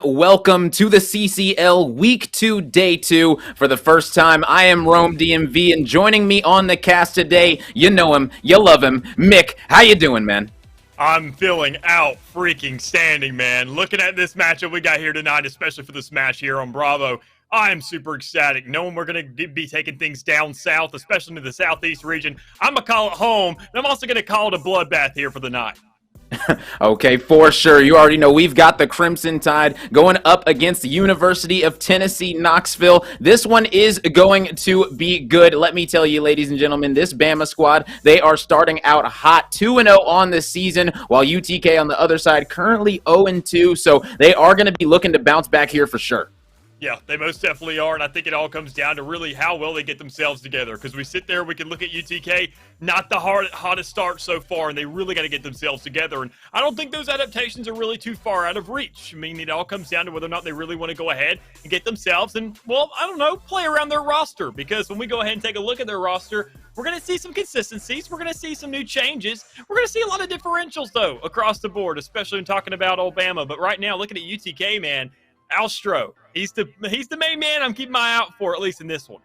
Welcome to the CCL Week 2, Day 2. For the first time, I am Rome DMV, and joining me on the cast today, you know him, you love him, Mick. How you doing, man? I'm feeling out freaking standing, man. Looking at this matchup we got here tonight, especially for this match here on Bravo, I am super ecstatic. Knowing we're going to be taking things down south, especially to the southeast region. I'm going to call it home, and I'm also going to call it a bloodbath here for the night. Okay, for sure. You already know we've got the Crimson Tide going up against the University of Tennessee, Knoxville. This one is going to be good. Let me tell you, ladies and gentlemen, this Bama squad, they are starting out hot, 2-0 on the season, while UTK on the other side currently 0-2. So they are going to be looking to bounce back here for sure. Yeah, they most definitely are, and I think it all comes down to really how well they get themselves together. Because we sit there, we can look at UTK, not the hottest start so far, and they really got to get themselves together. And I don't think those adaptations are really too far out of reach. I mean, it all comes down to whether or not they really want to go ahead and get themselves and, well, I don't know, play around their roster. Because when we go ahead and take a look at their roster, we're going to see some consistencies. We're going to see some new changes. We're going to see a lot of differentials, though, across the board, especially when talking about Alabama. But right now, looking at UTK, man, Alstro, he's the main man I'm keeping my eye out for, at least in this one.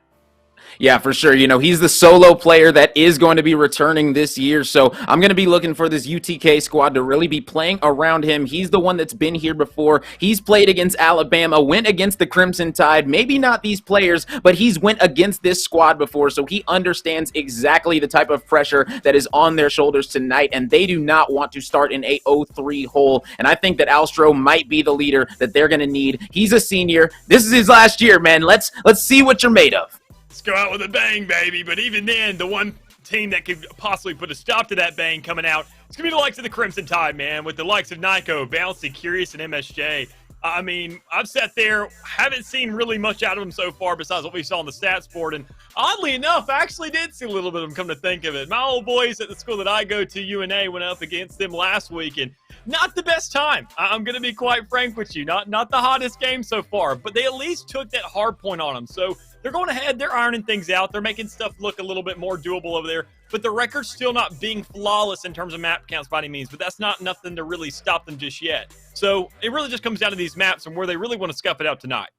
Yeah, for sure. You know, he's the solo player that is going to be returning this year. So I'm going to be looking for this UTK squad to really be playing around him. He's the one that's been here before. He's played against Alabama, went against the Crimson Tide. Maybe not these players, but he's went against this squad before. So he understands exactly the type of pressure that is on their shoulders tonight. And they do not want to start in a 0-3 hole. And I think that Alstro might be the leader that they're going to need. He's a senior. This is his last year, man. Let's see what you're made of. Let's go out with a bang, baby. But even then, the one team that could possibly put a stop to that bang coming out, it's going to be the likes of the Crimson Tide, man, with the likes of Nyko, Bouncy, Curious, and MSJ. I mean, I've sat there, haven't seen really much out of them so far besides what we saw on the stats board. And oddly enough, I actually did see a little bit of them, come to think of it. My old boys at the school that I go to, UNA, went up against them last week, and not the best time. I'm going to be quite frank with you. Not the hottest game so far, but they at least took that hard point on them. So they're going ahead. They're ironing things out. They're making stuff look a little bit more doable over there. But the record's still not being flawless in terms of map counts by any means. But that's not nothing to really stop them just yet. So it really just comes down to these maps and where they really want to scuff it out tonight.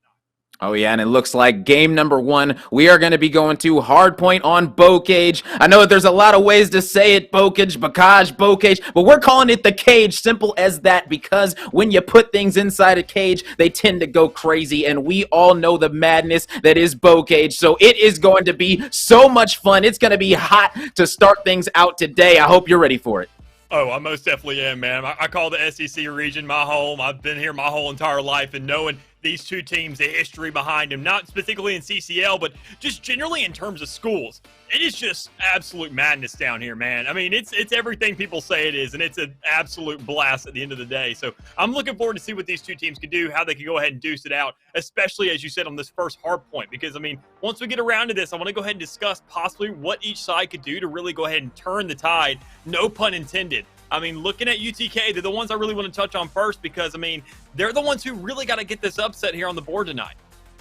Oh, yeah, and it looks like game number 1, we are going to be going to hardpoint on Bocage. I know that there's a lot of ways to say it, Bocage, Bocage, but we're calling it the cage, simple as that, because when you put things inside a cage, they tend to go crazy, and we all know the madness that is Bocage, so it is going to be so much fun. It's going to be hot to start things out today. I hope you're ready for it. Oh, I most definitely am, man. I call the SEC region my home. I've been here my whole entire life, and knowing these two teams, the history behind them, not specifically in CCL, but just generally in terms of schools. It is just absolute madness down here, man. I mean, it's everything people say it is, and it's an absolute blast at the end of the day. So I'm looking forward to see what these two teams can do, how they can go ahead and deuce it out, especially, as you said, on this first hard point. Because, I mean, once we get around to this, I want to go ahead and discuss possibly what each side could do to really go ahead and turn the tide, no pun intended. I mean, looking at UTK, they're the ones I really want to touch on first because, I mean, they're the ones who really got to get this upset here on the board tonight.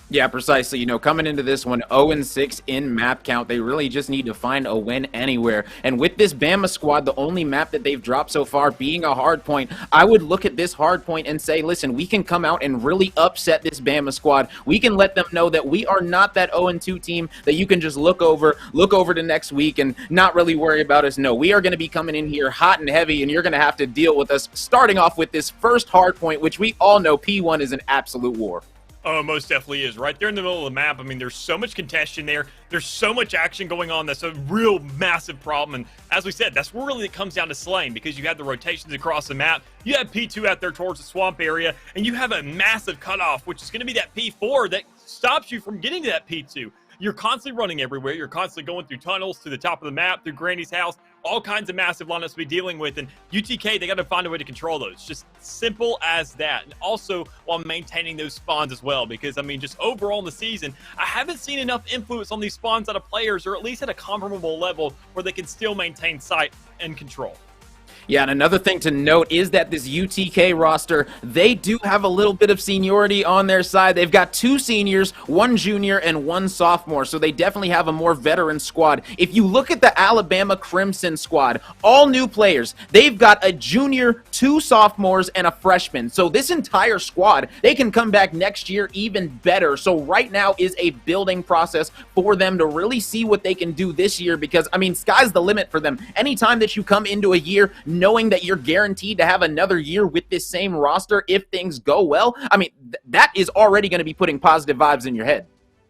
Yeah, precisely. You know, coming into this one, 0-6 in map count. They really just need to find a win anywhere. And with this Bama squad, the only map that they've dropped so far being a hard point, I would look at this hard point and say, listen, we can come out and really upset this Bama squad. We can let them know that we are not that 0-2 team that you can just look over to next week and not really worry about us. No, we are going to be coming in here hot and heavy, and you're going to have to deal with us starting off with this first hard point, which we all know P1 is an absolute war. Oh, most definitely is. Right there in the middle of the map, I mean, there's so much contention there. There's so much action going on. That's a real massive problem. And as we said, that's where really it comes down to slaying because you have the rotations across the map. You have P2 out there towards the swamp area, and you have a massive cutoff, which is going to be that P4 that stops you from getting to that P2. You're constantly running everywhere. You're constantly going through tunnels to the top of the map, through Granny's house, all kinds of massive lineups to be dealing with. And UTK, they got to find a way to control those. Just simple as that. And also while maintaining those spawns as well. Because, I mean, just overall in the season, I haven't seen enough influence on these spawns out of players, or at least at a comparable level where they can still maintain sight and control. Yeah, and another thing to note is that this UTK roster, they do have a little bit of seniority on their side. They've got 2 seniors, 1 junior, and 1 sophomore, so they definitely have a more veteran squad. If you look at the Alabama Crimson squad, all new players, they've got a junior, 2 sophomores, and a freshman. So this entire squad, they can come back next year even better. So right now is a building process for them to really see what they can do this year because, I mean, sky's the limit for them. Anytime that you come into a year knowing that you're guaranteed to have another year with this same roster if things go well, I mean, that is already going to be putting positive vibes in your head.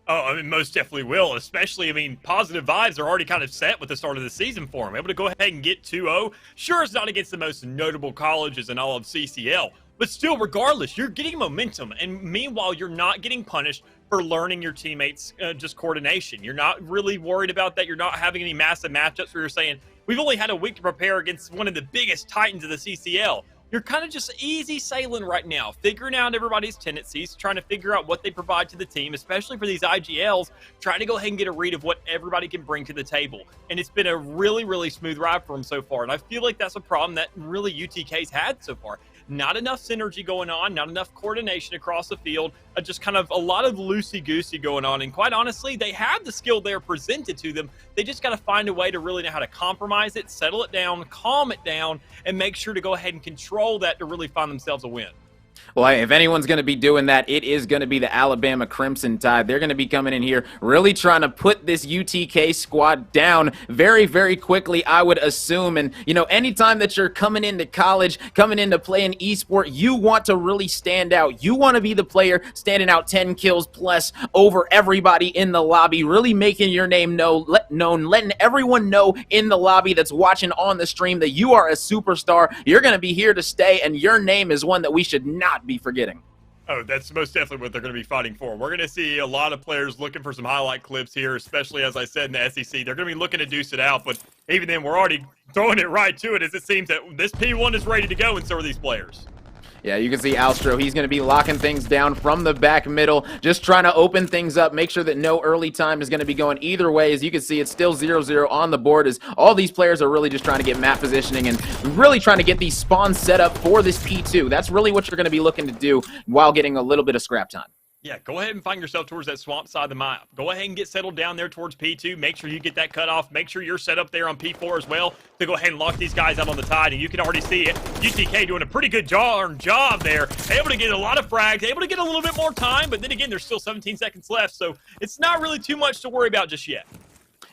Oh, I mean, most definitely will. Especially, I mean, positive vibes are already kind of set with the start of the season for him. Able to go ahead and get 2-0. Sure, it's not against the most notable colleges in all of CCL, but still, regardless, you're getting momentum. And meanwhile, you're not getting punished for learning your teammates' just coordination. You're not really worried about that. You're not having any massive matchups where you're saying, we've only had a week to prepare against one of the biggest titans of the CCL. You're kind of just easy sailing right now, figuring out everybody's tendencies, trying to figure out what they provide to the team, especially for these IGLs, trying to go ahead and get a read of what everybody can bring to the table. And it's been a really, really smooth ride for them so far. And I feel like that's a problem that really UTK's had so far. Not enough synergy going on, not enough coordination across the field, just kind of a lot of loosey-goosey going on. And quite honestly, they have the skill there presented to them. They just got to find a way to really know how to compromise it, settle it down, calm it down, and make sure to go ahead and control that to really find themselves a win. Well, hey, if anyone's going to be doing that, it is going to be the Alabama Crimson Tide. They're going to be coming in here really trying to put this UTK squad down very, very quickly, I would assume. And, you know, anytime that you're coming into college, coming into playing esport, you want to really stand out. You want to be the player standing out 10 kills plus over everybody in the lobby, really making your name known, letting everyone know in the lobby that's watching on the stream that you are a superstar. You're going to be here to stay, and your name is one that we should not be forgetting. Oh, that's most definitely what they're going to be fighting for. We're going to see a lot of players looking for some highlight clips here, especially, as I said, in the SEC. They're going to be looking to deuce it out, but even then, we're already throwing it right to it as it seems that this P1 is ready to go, and so are these players. Yeah, you can see Alstro. He's going to be locking things down from the back middle, just trying to open things up, make sure that no early time is going to be going either way. As you can see, it's still 0-0 on the board as all these players are really just trying to get map positioning and really trying to get these spawns set up for this P2. That's really what you're going to be looking to do while getting a little bit of scrap time. Yeah, go ahead and find yourself towards that swamp side of the map. Go ahead and get settled down there towards P2. Make sure you get that cut off. Make sure you're set up there on P4 as well to go ahead and lock these guys out on the Tide. And you can already see it. UTK doing a pretty good job there. Able to get a lot of frags. Able to get a little bit more time. But then again, there's still 17 seconds left. So it's not really too much to worry about just yet.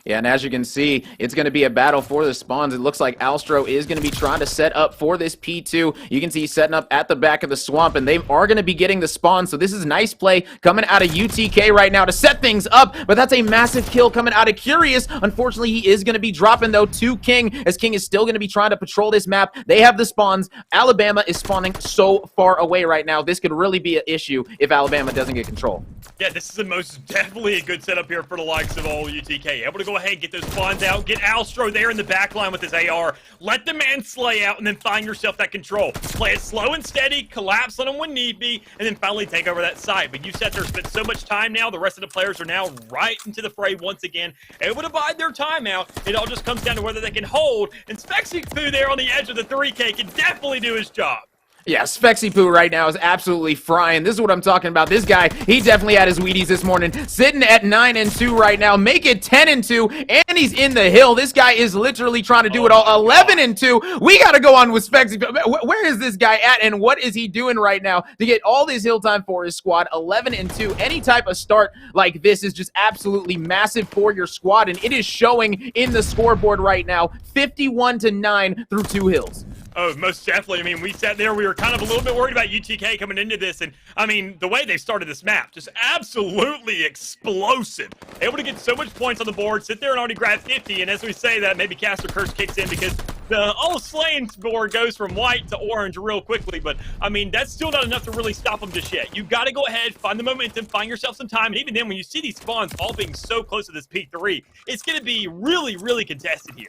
Yeah, and as you can see, it's going to be a battle for the spawns. It looks like Alstro is going to be trying to set up for this P2. You can see he's setting up at the back of the swamp, and they are going to be getting the spawn. So this is nice play coming out of UTK right now to set things up, but that's a massive kill coming out of Curious. Unfortunately, he is going to be dropping, though, to King, as King is still going to be trying to patrol this map. They have the spawns. Alabama is spawning so far away right now. This could really be an issue if Alabama doesn't get control. Yeah, this is the most definitely a good setup here for the likes of old UTK. Able to go ahead and get those spawns out, get Alstro there in the back line with his AR, let the man slay out, and then find yourself that control. Play it slow and steady, collapse on him when need be, and then finally take over that site. But you sat there, spent so much time now, the rest of the players are now right into the fray once again, able to bide their time out. It all just comes down to whether they can hold, and Spexy Poo there on the edge of the 3K can definitely do his job. Yeah, Spexy Poo right now is absolutely frying. This is what I'm talking about. This guy, he definitely had his Wheaties this morning. Sitting at 9-2 right now. Make it 10-2, and he's in the hill. This guy is literally trying to do it all. 11-2. We got to go on with Spexy Poo. Where is this guy at, and what is he doing right now to get all this hill time for his squad? 11-2. Any type of start like this is just absolutely massive for your squad, and it is showing in the scoreboard right now. 51-9 through 2 hills. Oh, most definitely. I mean, we sat there, we were kind of a little bit worried about UTK coming into this, and I mean, the way they started this map, just absolutely explosive. Able to get so much points on the board, sit there and already grab 50, and as we say that, maybe Caster Curse kicks in because the all slain board goes from white to orange real quickly, but I mean, that's still not enough to really stop them just yet. You've got to go ahead, find the momentum, find yourself some time, and even then, when you see these spawns all being so close to this P3, it's going to be really, really contested here.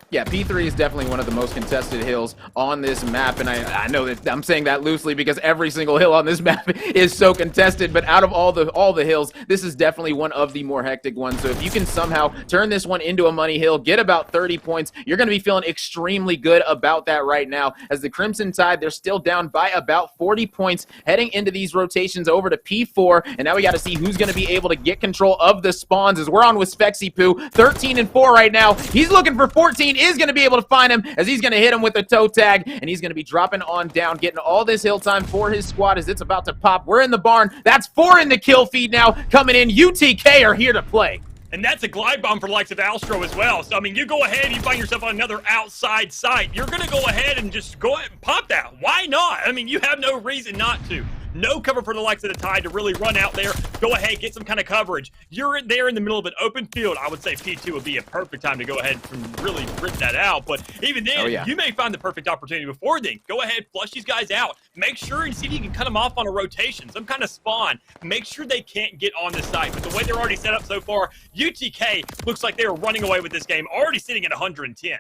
Yeah, P3 is definitely one of the most contested hills on this map, and I know that I'm saying that loosely because every single hill on this map is so contested, but out of all the hills, this is definitely one of the more hectic ones. So if you can somehow turn this one into a money hill, get about 30 points, you're going to be feeling extremely good about that right now. As the Crimson Tide, they're still down by about 40 points heading into these rotations over to P4, and now we got to see who's going to be able to get control of the spawns as we're on with Spexy Poo, 13-4 right now. He's looking for 14, is going to be able to find him as he's going to hit him with a toe tag, and he's going to be dropping on down, getting all this hill time for his squad as it's about to pop. We're in the barn. That's 4 in the kill feed now coming in. UTK are here to play. And that's a glide bomb for the likes of Alstro as well. So, I mean, you go ahead, you find yourself on another outside site. You're going to go ahead and just go ahead and pop that. Why not? I mean, you have no reason not to. No cover for the likes of the Tide to really run out there. Go ahead, get some kind of coverage. You're there in the middle of an open field. I would say P2 would be a perfect time to go ahead and really rip that out. But even then, you may find the perfect opportunity before then. Go ahead, flush these guys out. Make sure and see if you can cut them off on a rotation, some kind of spawn. Make sure they can't get on the site. But the way they're already set up so far, UTK looks like they're running away with this game, already sitting at 110.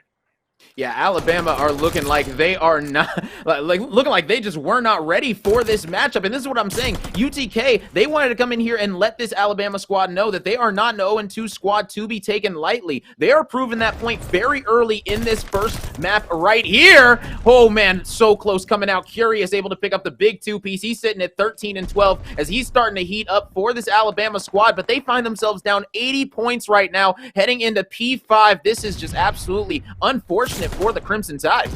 Yeah, Alabama are looking like they are not, looking like they just were not ready for this matchup. And this is what I'm saying. UTK, they wanted to come in here and let this Alabama squad know that they are not an 0-2 squad to be taken lightly. They are proving that point very early in this first map right here. Oh, man, so close coming out. Curious able to pick up the big 2-piece. He's sitting at 13-12 as he's starting to heat up for this Alabama squad, but they find themselves down 80 points right now heading into P5. This is just absolutely unfortunate for the Crimson Tide.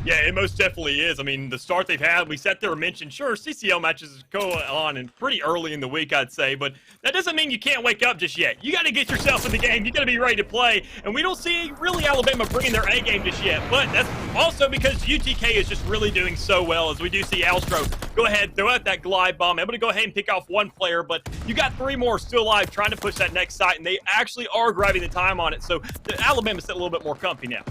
Yeah, it most definitely is. I mean, the start they've had, we sat there and mentioned, sure, CCL matches go on and pretty early in the week, I'd say, but that doesn't mean you can't wake up just yet. You got to get yourself in the game. You got to be ready to play, and we don't see really Alabama bringing their A game just yet, but that's also because UTK is just really doing so well, as we do see Alstro go ahead, throw out that glide bomb, able to go ahead and pick off one player, but you got 3 more still alive trying to push that next site, and they actually are grabbing the time on it, so Alabama's a little bit more comfy now.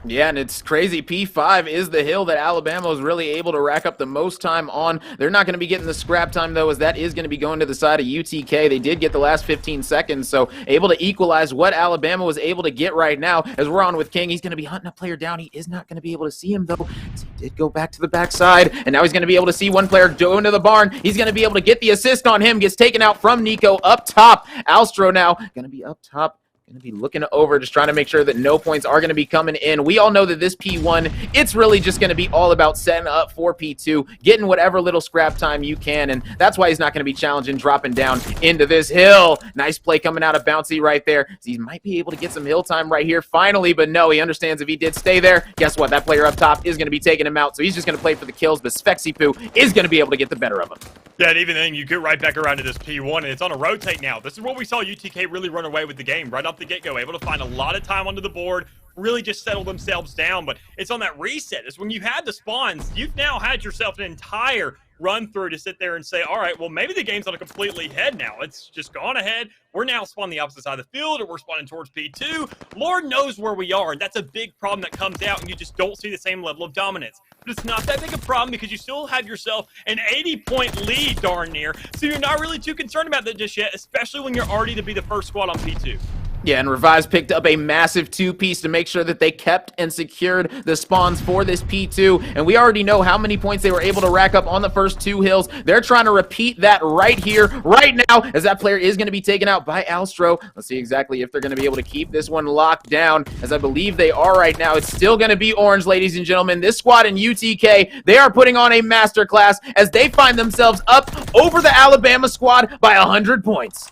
Yeah, and it's crazy. P5 is the hill that Alabama was really able to rack up the most time on. They're not going to be getting the scrap time, though, as that is going to be going to the side of UTK. They did get the last 15 seconds, so able to equalize what Alabama was able to get right now. As we're on with King, he's going to be hunting a player down. He is not going to be able to see him, though, as he did go back to the backside, and now he's going to be able to see one player go into the barn. He's going to be able to get the assist on him, gets taken out from Nico up top. Alstro now going to be up top. Going to be looking over, just trying to make sure that no points are going to be coming in. We all know that this P1, it's really just going to be all about setting up for P2, getting whatever little scrap time you can, and that's why he's not going to be challenging dropping down into this hill. Nice play coming out of Bouncy right there. So he might be able to get some hill time right here finally, but no, he understands if he did stay there, guess what? That player up top is going to be taking him out, so he's just going to play for the kills, but Spexy Poo is going to be able to get the better of him. Yeah, and even then, you get right back around to this P1, and it's on a rotate now. This is where we saw UTK really run away with the game right off the get-go, able to find a lot of time onto the board, really just settle themselves down, but it's on that reset. It's when you had the spawns, you've now had yourself an entire run through to sit there and say, all right, well, maybe the game's on a completely head now. It's just gone ahead. We're now spawning the opposite side of the field, or we're spawning towards P2. Lord knows where we are, and that's a big problem that comes out, and you just don't see the same level of dominance. But it's not that big a problem because you still have yourself an 80-point lead darn near, so you're not really too concerned about that just yet, especially when you're already to be the first squad on P2. Yeah, and Revives picked up a massive 2-piece to make sure that they kept and secured the spawns for this P2, and we already know how many points they were able to rack up on the first 2 hills. They're trying to repeat that right here, right now, as that player is going to be taken out by Alstro. Let's see exactly if they're going to be able to keep this one locked down, as I believe they are right now. It's still going to be orange, ladies and gentlemen. This squad in UTK, they are putting on a masterclass as they find themselves up over the Alabama squad by 100 points.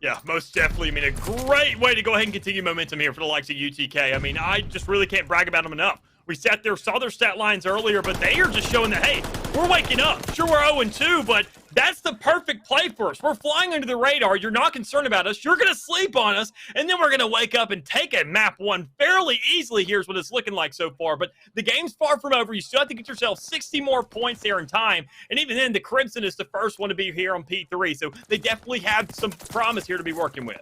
Yeah, most definitely. I mean, a great way to go ahead and continue momentum here for the likes of UTK. I mean, I just really can't brag about them enough. We sat there, saw their stat lines earlier, but they are just showing that, hey, we're waking up. Sure, we're 0-2, but that's the perfect play for us. We're flying under the radar. You're not concerned about us. You're going to sleep on us, and then we're going to wake up and take a map 1 fairly easily. Here's what it's looking like so far, but the game's far from over. You still have to get yourself 60 more points there in time, and even then, the Crimson is the first one to be here on P3, so they definitely have some promise here to be working with.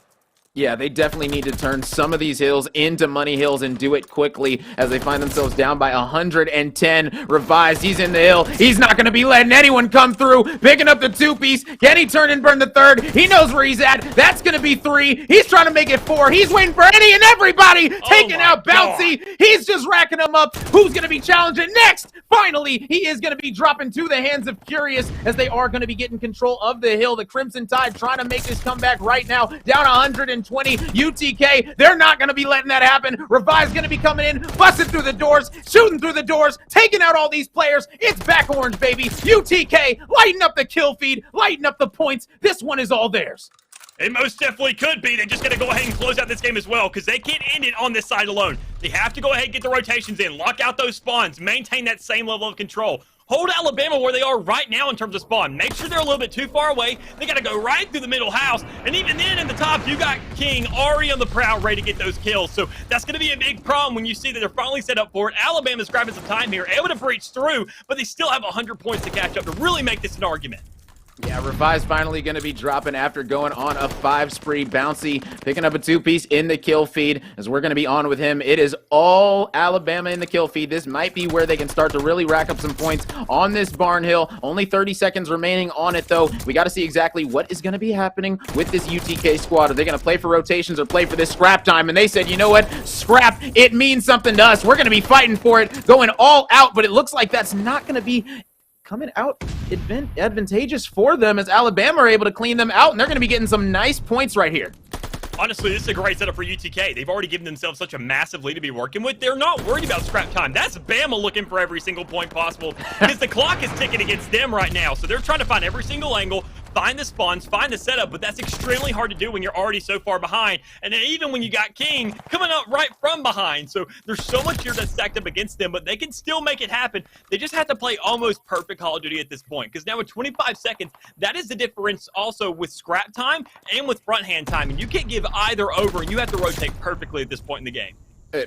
Yeah, they definitely need to turn some of these hills into money hills and do it quickly as they find themselves down by 110. Revised, he's in the hill. He's not going to be letting anyone come through. Picking up the two-piece. Can he turn and burn the third? He knows where he's at. That's going to be 3. He's trying to make it 4. He's waiting for any and everybody. Taking out Bouncy. God. He's just racking them up. Who's going to be challenging next? Finally, he is going to be dropping to the hands of Curious as they are going to be getting control of the hill. The Crimson Tide trying to make this comeback right now. Down 120. UTK, they're not going to be letting that happen. Revive's going to be coming in, busting through the doors, shooting through the doors, taking out all these players. It's back orange, baby. UTK, lighten up the kill feed, lighten up the points. This one is all theirs. It most definitely could be. They're just going to go ahead and close out this game as well because they can't end it on this side alone. They have to go ahead and get the rotations in, lock out those spawns, maintain that same level of control. Hold Alabama where they are right now in terms of spawn. Make sure they're a little bit too far away. They got to go right through the middle house. And even then, in the top, you got King already on the prowl, ready to get those kills. So that's going to be a big problem when you see that they're finally set up for it. Alabama's grabbing some time here, able to breach through, but they still have 100 points to catch up to really make this an argument. Yeah, Revive's finally going to be dropping after going on a 5 spree. Bouncy picking up a 2-piece in the kill feed as we're going to be on with him. It is all Alabama in the kill feed. This might be where they can start to really rack up some points on this Barn Hill. Only 30 seconds remaining on it, though. We got to see exactly what is going to be happening with this UTK squad. Are they going to play for rotations or play for this scrap time? And they said, you know what? Scrap, it means something to us. We're going to be fighting for it, going all out, but it looks like that's not going to be coming out advantageous for them as Alabama are able to clean them out, and they're going to be getting some nice points right here. Honestly, this is a great setup for UTK. They've already given themselves such a massive lead to be working with. They're not worried about scrap time. That's Bama looking for every single point possible because the clock is ticking against them right now. So they're trying to find every single angle, find the spawns, find the setup, but that's extremely hard to do when you're already so far behind. And then even when you got King coming up right from behind. So there's so much here that's stacked up against them, but they can still make it happen. They just have to play almost perfect Call of Duty at this point because now with 25 seconds, that is the difference also with scrap time and with front hand time. And you can't give either over, and you have to rotate perfectly at this point in the game.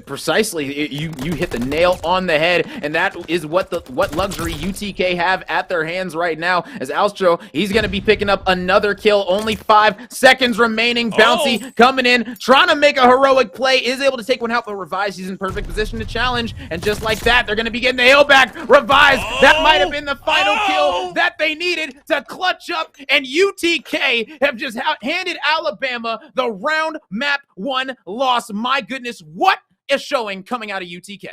Precisely, you hit the nail on the head, and that is what luxury UTK have at their hands right now. As Alstro, he's going to be picking up another kill. Only 5 seconds remaining. Bouncy coming in, trying to make a heroic play, is able to take one out, but Revise, he's in perfect position to challenge, and just like that, they're going to be getting the hill back. Revise, that might have been the final kill that they needed to clutch up, and UTK have just handed Alabama the round map 1 loss. My goodness, what a showing coming out of UTK.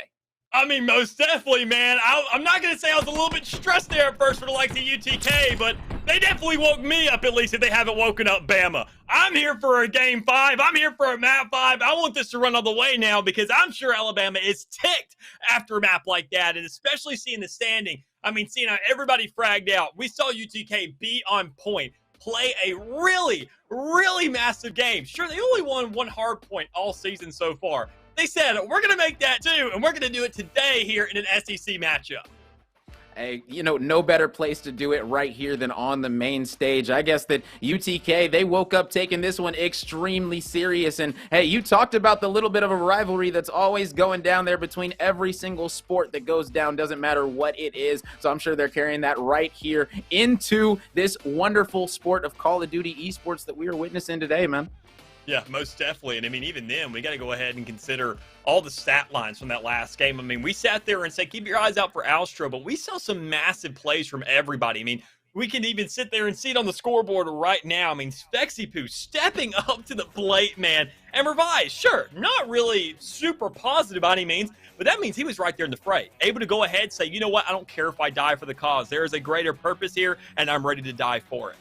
I mean, most definitely, man. I'm not going to say I was a little bit stressed there at first for the likes of UTK, but they definitely woke me up, at least, if they haven't woken up Bama. I'm here for a game 5. I'm here for a map 5. I want this to run all the way now because I'm sure Alabama is ticked after a map like that, and especially seeing the standing. I mean, seeing how everybody fragged out. We saw UTK be on point, play a really, really massive game. Sure, they only won 1 hard point all season so far. They said, we're going to make that too, and we're going to do it today here in an SEC matchup. Hey, you know, no better place to do it right here than on the main stage. I guess that UTK, they woke up taking this one extremely serious. And, hey, you talked about the little bit of a rivalry that's always going down there between every single sport that goes down. Doesn't matter what it is. So I'm sure they're carrying that right here into this wonderful sport of Call of Duty esports that we are witnessing today, man. Yeah, most definitely. And I mean, even then, we got to go ahead and consider all the stat lines from that last game. I mean, we sat there and said, keep your eyes out for Alstro, but we saw some massive plays from everybody. I mean, we can even sit there and see it on the scoreboard right now. I mean, Spexypoo stepping up to the plate, man. And Revise, sure, not really super positive by any means, but that means he was right there in the fray. Able to go ahead and say, you know what, I don't care if I die for the cause. There is a greater purpose here, and I'm ready to die for it.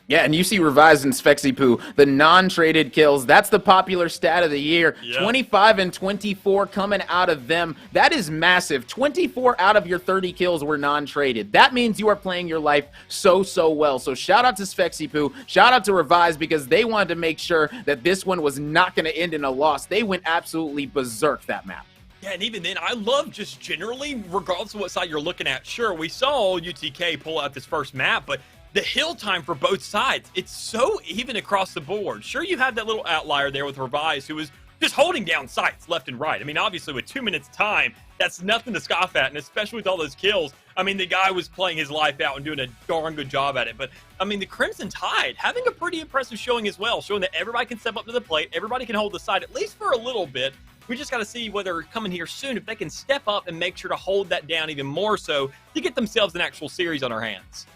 Yeah, and you see Revise and Spexypoo, the non-traded kills. That's the popular stat of the year. Yep. 25 and 24 coming out of them. That is massive. 24 out of your 30 kills were non-traded. That means you are playing your life so well. So shout out to Spexypoo. Shout out to Revise because they wanted to make sure that this one was not going to end in a loss. They went absolutely berserk that map. Yeah, and even then, I love just generally, regardless of what side you're looking at. Sure, we saw UTK pull out this first map, but the hill time for both sides, it's so even across the board. Sure, you had that little outlier there with Revise, who was just holding down sites left and right. I mean, obviously with 2 minutes time, that's nothing to scoff at, and especially with all those kills. I mean, the guy was playing his life out and doing a darn good job at it. But, I mean, the Crimson Tide having a pretty impressive showing as well, showing that everybody can step up to the plate, everybody can hold the side, at least for a little bit. We just got to see whether coming here soon, if they can step up and make sure to hold that down even more so to get themselves an actual series on our hands.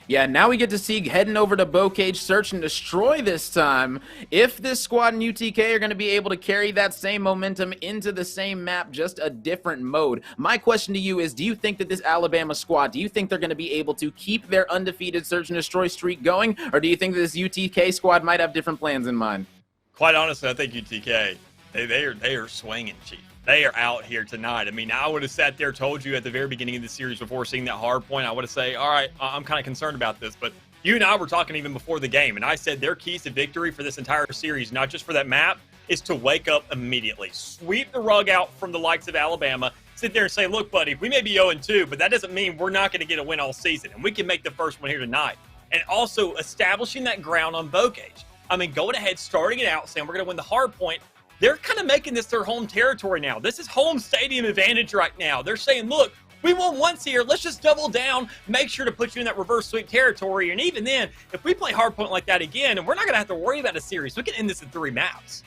Yeah, now we get to see heading over to Bocage, search and destroy this time. If this squad and UTK are going to be able to carry that same momentum into the same map, just a different mode. My question to you is, do you think that this Alabama squad, do you think they're going to be able to keep their undefeated search and destroy streak going, or do you think that this UTK squad might have different plans in mind? Quite honestly, I think UTK, they are swinging, Chief. They are out here tonight. I mean, I would have sat there, told you at the very beginning of the series before seeing that hard point, I would have said, all right, I'm kind of concerned about this. But you and I were talking even before the game, and I said their keys to victory for this entire series, not just for that map, is to wake up immediately. Sweep the rug out from the likes of Alabama. Sit there and say, look, buddy, we may be 0-2, but that doesn't mean we're not going to get a win all season. And we can make the first one here tonight. And also establishing that ground on Bocage. I mean, going ahead, starting it out, saying we're going to win the hard point. They're kind of making this their home territory now. This is home stadium advantage right now. They're saying, look, we won once here. Let's just double down, make sure to put you in that reverse sweep territory. And even then, if we play hardpoint like that again, and we're not going to have to worry about a series, we can end this in 3 maps.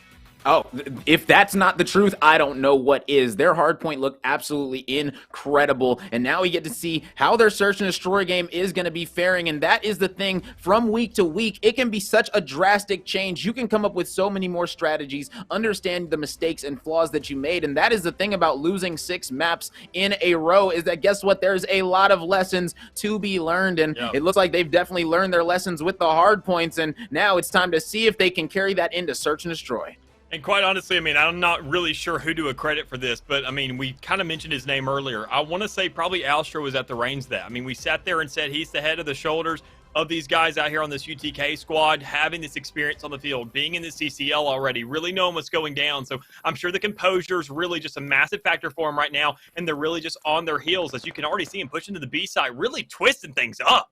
Oh, if that's not the truth, I don't know what is. Their hardpoint looked absolutely incredible, and now we get to see how their search and destroy game is going to be faring, and that is the thing. From week to week, it can be such a drastic change. You can come up with so many more strategies, understand the mistakes and flaws that you made, and that is the thing about losing 6 maps in a row, is that guess what? There's a lot of lessons to be learned, and It looks like they've definitely learned their lessons with the hardpoints, and now it's time to see if they can carry that into search and destroy. And quite honestly, I mean, I'm not really sure who to credit for this, but I mean, we kind of mentioned his name earlier. I want to say probably Alstro was at the reins of that. I mean, we sat there and said he's the head of the shoulders of these guys out here on this UTK squad, having this experience on the field, being in the CCL already, really knowing what's going down. So I'm sure the composure is really just a massive factor for him right now, and they're really just on their heels, as you can already see him pushing to the B side, really twisting things up.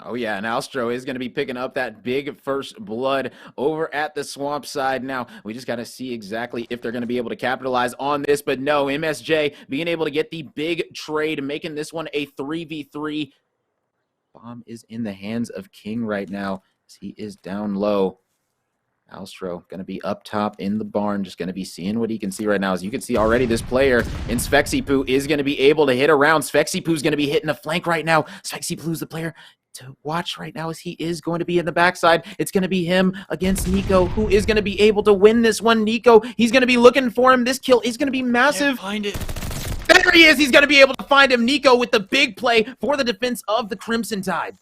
Oh, yeah, and Alstro is going to be picking up that big first blood over at the swamp side. Now, we just got to see exactly if they're going to be able to capitalize on this. But no, MSJ being able to get the big trade, making this one a 3v3. Bomb is in the hands of King right now as he is down low. Alstro going to be up top in the barn, just going to be seeing what he can see right now. As you can see already, this player in Spexipoo is going to be able to hit around. Spexipoo's going to be hitting a flank right now. Spexipoo's the player to watch right now, as he is going to be in the backside. It's going to be him against Nico, who is going to be able to win this one. Nico, he's going to be looking for him. This kill is going to be massive. Can't find it. There he is. He's going to be able to find him. Nico with the big play for the defense of the Crimson Tide.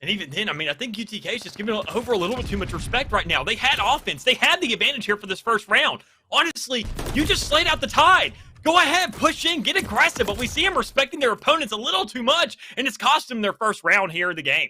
And even then, I mean, I think UTK is just giving over a little bit too much respect right now. They had offense. They had the advantage here for this first round. Honestly, you just slayed out the Tide. Go ahead, push in, get aggressive, but we see them respecting their opponents a little too much, and it's cost them their first round here of the game.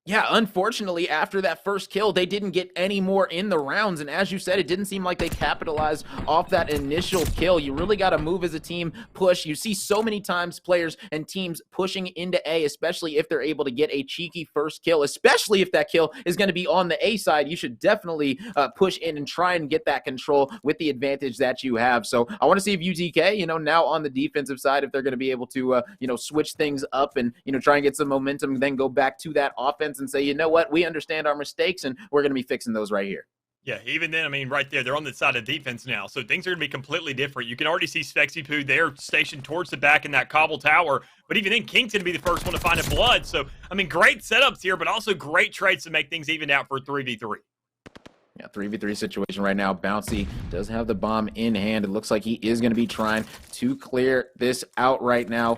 Yeah, unfortunately, after that first kill, they didn't get any more in the rounds. And as you said, it didn't seem like they capitalized off that initial kill. You really got to move as a team, push. You see so many times players and teams pushing into A, especially if they're able to get a cheeky first kill, especially if that kill is going to be on the A side. You should definitely push in and try and get that control with the advantage that you have. So I want to see if UTK, now on the defensive side, if they're going to be able to, switch things up and, try and get some momentum, then go back to that offense and say, you know what, we understand our mistakes and we're going to be fixing those right here. Yeah, even then, I mean, right there, they're on the side of defense now, so things are going to be completely different. You can already see Spexipoo there stationed towards the back in that cobble tower, but even then, King's going to be the first one to find a blood. So, I mean, great setups here, but also great trades to make things even out for 3v3. Yeah, 3v3 situation right now. Bouncy does have the bomb in hand. It looks like he is going to be trying to clear this out right now.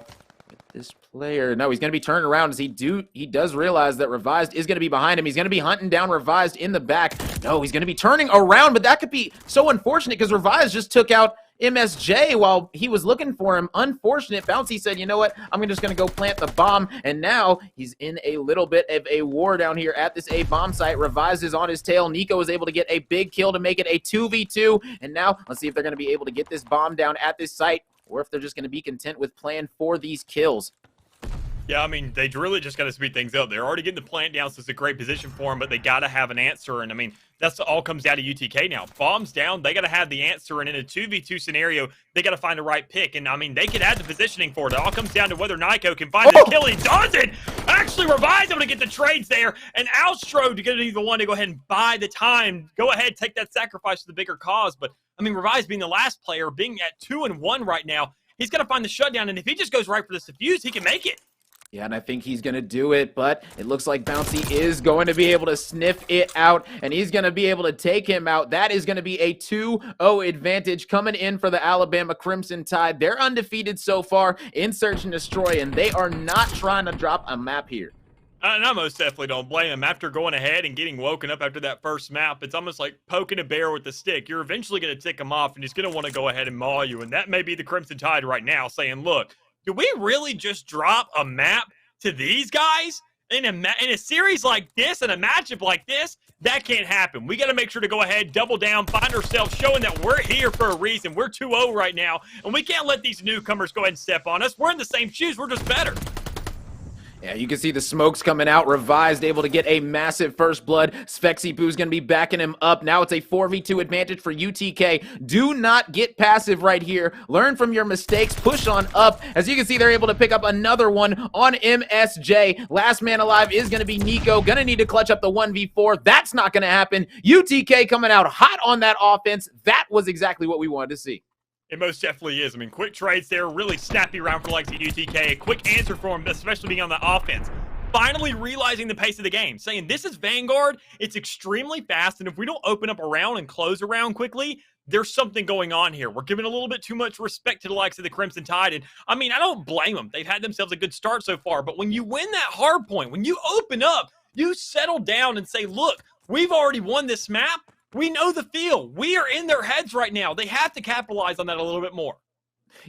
This player, no, he's going to be turning around as he does realize that Revised is going to be behind him. He's going to be hunting down Revised in the back. No, he's going to be turning around, but that could be so unfortunate because Revised just took out MSJ while he was looking for him. Unfortunate. Bouncy said, you know what, I'm just going to go plant the bomb, and now he's in a little bit of a war down here at this A bomb site. Revised is on his tail. Nico is able to get a big kill to make it a 2v2, and now let's see if they're going to be able to get this bomb down at this site, or if they're just going to be content with playing for these kills. Yeah, I mean, they really just got to speed things up. They're already getting the plant down, so it's a great position for them, but they got to have an answer. And I mean, that's all comes down to UTK now. Bombs down, they got to have the answer. And in a 2v2 scenario, they got to find the right pick. And I mean, they could add the positioning for it. It all comes down to whether Nyko can find the kill. He does it! Actually, Revive's able to get the trades there. And Alstro to get to be the one to go ahead and buy the time. Go ahead, take that sacrifice to the bigger cause. But I mean, Revive's being the last player, being at 2-1 right now. He's got to find the shutdown. And if he just goes right for the suffuse, he can make it. Yeah, and I think he's going to do it, but it looks like Bouncy is going to be able to sniff it out, and he's going to be able to take him out. That is going to be a 2-0 advantage coming in for the Alabama Crimson Tide. They're undefeated so far in Search and Destroy, and they are not trying to drop a map here. And I most definitely don't blame him. After going ahead and getting woken up after that first map, it's almost like poking a bear with a stick. You're eventually going to tick him off, and he's going to want to go ahead and maul you, and that may be the Crimson Tide right now saying, look, do we really just drop a map to these guys in a series like this and a matchup like this? That can't happen. We got to make sure to go ahead, double down, find ourselves, showing that we're here for a reason. We're 2-0 right now, and we can't let these newcomers go ahead and step on us. We're in the same shoes. We're just better. Yeah, you can see the smokes coming out. Revised, able to get a massive first blood. Spexipoo's going to be backing him up. Now it's a 4v2 advantage for UTK. Do not get passive right here. Learn from your mistakes. Push on up. As you can see, they're able to pick up another one on MSJ. Last man alive is going to be Nico. Going to need to clutch up the 1v4. That's not going to happen. UTK coming out hot on that offense. That was exactly what we wanted to see. It most definitely is. I mean, quick trades there, really snappy round for likes of UTK. A quick answer for him, especially being on the offense. Finally realizing the pace of the game, saying this is Vanguard, it's extremely fast, and if we don't open up around and close around quickly, there's something going on here. We're giving a little bit too much respect to the likes of the Crimson Tide, and I mean, I don't blame them. They've had themselves a good start so far, but when you win that hard point, when you open up, you settle down and say, look, we've already won this map. We know the feel. We are in their heads right now. They have to capitalize on that a little bit more.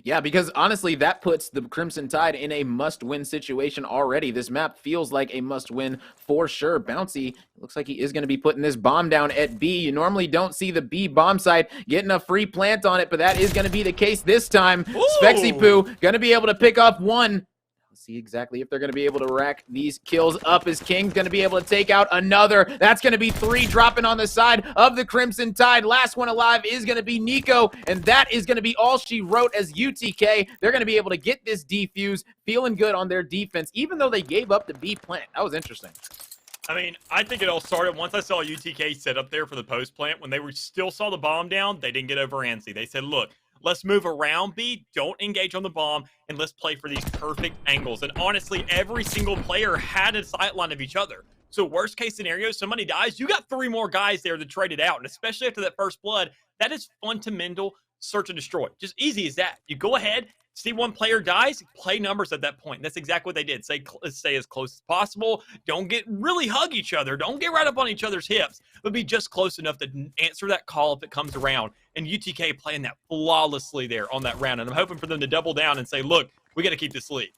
Yeah, because honestly, that puts the Crimson Tide in a must-win situation already. This map feels like a must-win for sure. Bouncy, looks like he is going to be putting this bomb down at B. You normally don't see the B bomb site getting a free plant on it, but that is going to be the case this time. Spexipoo going to be able to pick up one. See exactly if they're going to be able to rack these kills up, as King's going to be able to take out another. That's going to be 3 dropping on the side of the Crimson Tide. Last one alive is going to be Nico, and that is going to be all she wrote as UTK. They're going to be able to get this defuse, feeling good on their defense, even though they gave up the B plant. That was interesting. I mean, I think it all started once I saw UTK set up there for the post plant. When they still saw the bomb down, they didn't get over antsy. They said, look, let's move around B, don't engage on the bomb, and let's play for these perfect angles. And honestly, every single player had a sight line of each other. So worst case scenario, somebody dies, you got 3 more guys there to trade it out. And especially after that first blood, that is fundamental search and destroy. Just easy as that. You go ahead, see one player dies, play numbers at that point. And that's exactly what they did. Stay as close as possible. Don't get really hug each other. Don't get right up on each other's hips, but be just close enough to answer that call if it comes around. And UTK playing that flawlessly there on that round. And I'm hoping for them to double down and say, look, we got to keep this lead.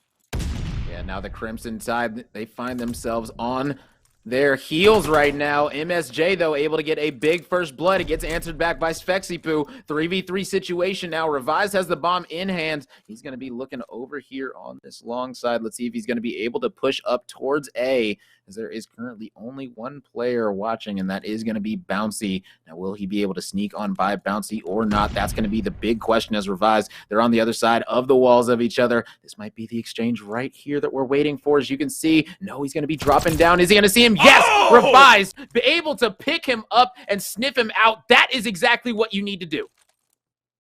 Yeah, now the Crimson Tide, they find themselves on their heels right now. MSJ, though, able to get a big first blood. It gets answered back by Spexipoo. 3v3 situation now. Revise has the bomb in hand. He's going to be looking over here on this long side. Let's see if he's going to be able to push up towards A, as there is currently only one player watching, and that is going to be Bouncy. Now, will he be able to sneak on by Bouncy or not? That's going to be the big question as Revise. They're on the other side of the walls of each other. This might be the exchange right here that we're waiting for. As you can see, no, he's going to be dropping down. Is he going to see him? Yes! Oh! Revise, be able to pick him up and sniff him out. That is exactly what you need to do.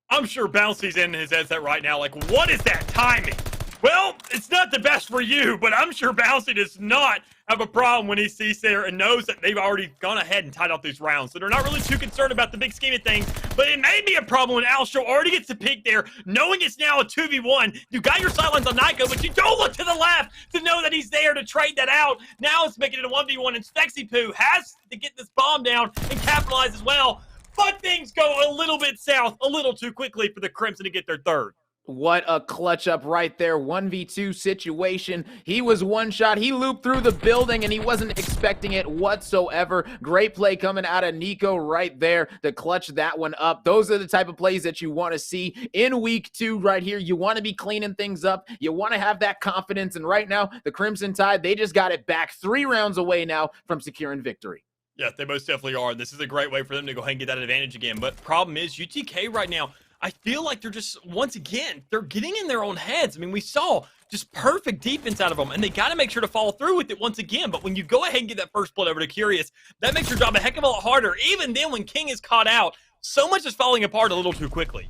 I'm sure Bouncy's in his headset right now like, what is that timing? Well, it's not the best for you, but I'm sure Bouncy does not have a problem when he sees there and knows that they've already gone ahead and tied up these rounds. So they're not really too concerned about the big scheme of things, but it may be a problem when Alstro already gets to pick there, knowing it's now a 2v1. You got your sidelines on Nyko, but you don't look to the left to know that he's there to trade that out. Now it's making it a 1v1, and Spexipoo has to get this bomb down and capitalize as well. But things go a little bit south, a little too quickly for the Crimson to get their third. What a clutch up right there. 1v2 situation. He was one shot. He looped through the building and he wasn't expecting it whatsoever. Great play coming out of Nico right there to clutch that one up. Those are the type of plays that you want to see in week 2 right here. You want to be cleaning things up. You want to have that confidence. And right now, the Crimson Tide, they just got it back 3 rounds away now from securing victory. Yeah, they most definitely are. This is a great way for them to go ahead and get that advantage again. But problem is, UTK right now, I feel like they're just, once again, they're getting in their own heads. I mean, we saw just perfect defense out of them, and they got to make sure to follow through with it once again. But when you go ahead and get that first blood over to Curious, that makes your job a heck of a lot harder. Even then, when King is caught out, so much is falling apart a little too quickly.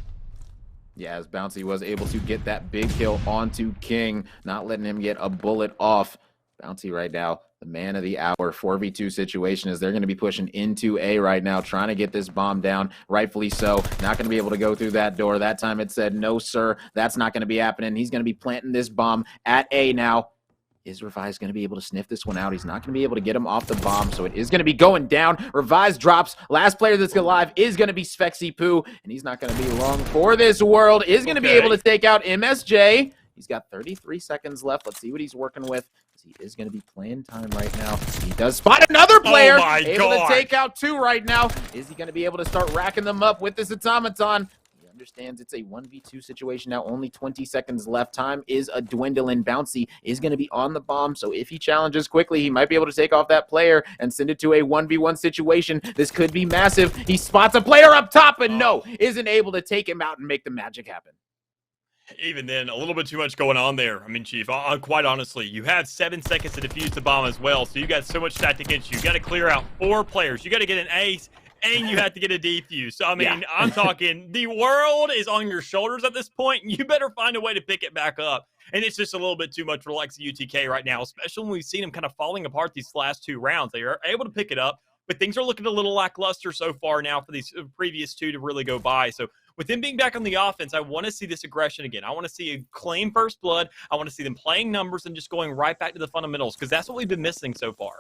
Yeah, as Bouncy was able to get that big kill onto King, not letting him get a bullet off. Bouncy right now, the man of the hour. 4v2 situation as they're going to be pushing into A right now, trying to get this bomb down, rightfully so. Not going to be able to go through that door. That time it said, no, sir, that's not going to be happening. He's going to be planting this bomb at A now. Is Revise going to be able to sniff this one out? He's not going to be able to get him off the bomb, so it is going to be going down. Revise drops. Last player that's alive is going to be Svexy Poo, and he's not going to be long for this world. Is going to be able to take out MSJ. He's got 33 seconds left. Let's see what he's working with. He is going to be playing time right now. He does spot another player. Able to take out 2 right now. Is he going to be able to start racking them up with this automaton? He understands it's a 1v2 situation now. Only 20 seconds left. Time is a dwindling. Bouncy is going to be on the bomb. So if he challenges quickly, he might be able to take off that player and send it to a 1v1 situation. This could be massive. He spots a player up top and no, isn't able to take him out and make the magic happen. Even then, a little bit too much going on there. I mean, Chief, quite honestly, you have 7 seconds to defuse the bomb as well, so you got so much stacked against you. You got to clear out 4 players. You got to get an ace, and you have to get a defuse. So, I mean, I'm talking the world is on your shoulders at this point, and you better find a way to pick it back up. And it's just a little bit too much for the likes of UTK right now, especially when we've seen them kind of falling apart these last 2 rounds. They are able to pick it up, but things are looking a little lackluster so far now for these previous 2 to really go by. So, with them being back on the offense, I want to see this aggression again. I want to see a claim first blood. I want to see them playing numbers and just going right back to the fundamentals because that's what we've been missing so far.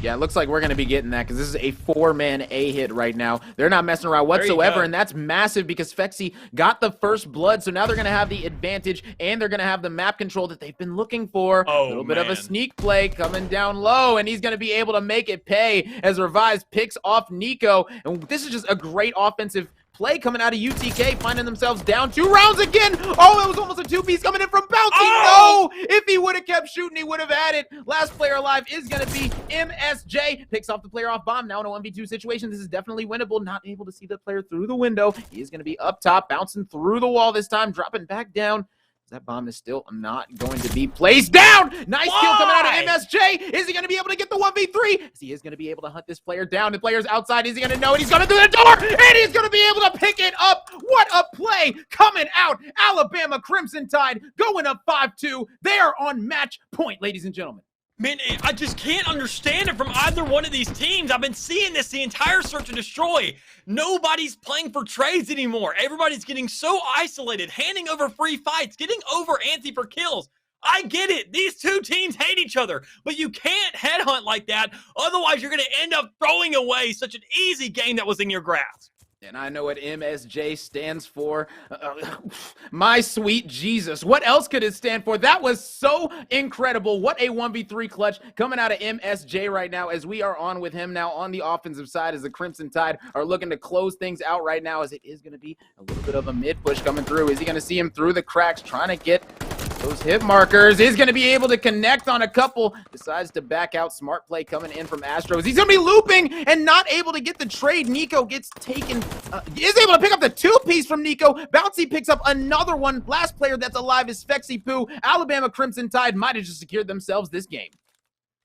Yeah, it looks like we're going to be getting that because this is a 4-man A hit right now. They're not messing around whatsoever, and that's massive because Fexy got the first blood, so now they're going to have the advantage, and they're going to have the map control that they've been looking for. A little bit of a sneak play coming down low, and he's going to be able to make it pay as Revise picks off Nico, and this is just a great offensive play coming out of UTK, finding themselves down 2 rounds again. Oh, it was almost a 2-piece coming in from Bouncy. No! If he would have kept shooting, he would have had it. Last player alive is going to be MSJ. Picks off the player off bomb. Now in a 1v2 situation, this is definitely winnable. Not able to see the player through the window. He is going to be up top, bouncing through the wall this time, dropping back down. That bomb is still not going to be placed down. Nice kill coming out of MSJ. Is he going to be able to get the 1v3? He is going to be able to hunt this player down. The player's outside. Is he going to know it? He's going to do the door, and he's going to be able to pick it up. What a play coming out. Alabama Crimson Tide going up 5-2. They are on match point, ladies and gentlemen. Man, I just can't understand it from either one of these teams. I've been seeing this the entire Search and Destroy. Nobody's playing for trades anymore. Everybody's getting so isolated, handing over free fights, getting over ante for kills. I get it. These 2 teams hate each other, but you can't headhunt like that. Otherwise, you're going to end up throwing away such an easy game that was in your grasp. And I know what MSJ stands for. My sweet Jesus. What else could it stand for? That was so incredible. What a 1v3 clutch coming out of MSJ right now as we are on with him now on the offensive side as the Crimson Tide are looking to close things out right now as it is going to be a little bit of a mid push coming through. Is he going to see him through the cracks trying to get those hit markers? Is going to be able to connect on a couple. Decides to back out. Smart play coming in from Astros. He's going to be looping and not able to get the trade. Nico gets taken. Is able to pick up the 2-piece from Nico. Bouncy picks up another one. Last player that's alive is Fexy Poo. Alabama Crimson Tide might have just secured themselves this game.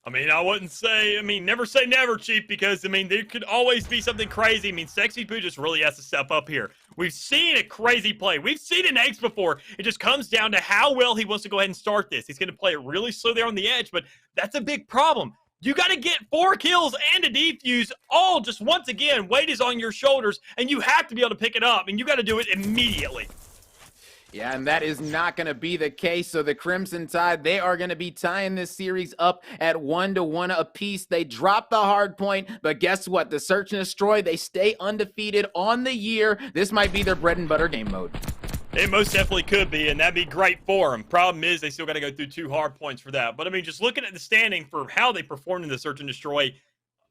I mean, I wouldn't say, never say never, Chief, because, there could always be something crazy. Sexy Poo just really has to step up here. We've seen a crazy play. We've seen an ace before. It just comes down to how well he wants to go ahead and start this. He's going to play it really slow there on the edge, but that's a big problem. You got to get 4 kills and a defuse. All just once again, weight is on your shoulders, and you have to be able to pick it up, and you got to do it immediately. Yeah, and that is not going to be the case. So the Crimson Tide, they are going to be tying this series up at 1-1 apiece. They drop the hard point, but guess what? The Search and Destroy, they stay undefeated on the year. This might be their bread and butter game mode. It most definitely could be, and that'd be great for them. Problem is, they still got to go through 2 hard points for that. But I mean, just looking at the standing for how they performed in the Search and Destroy,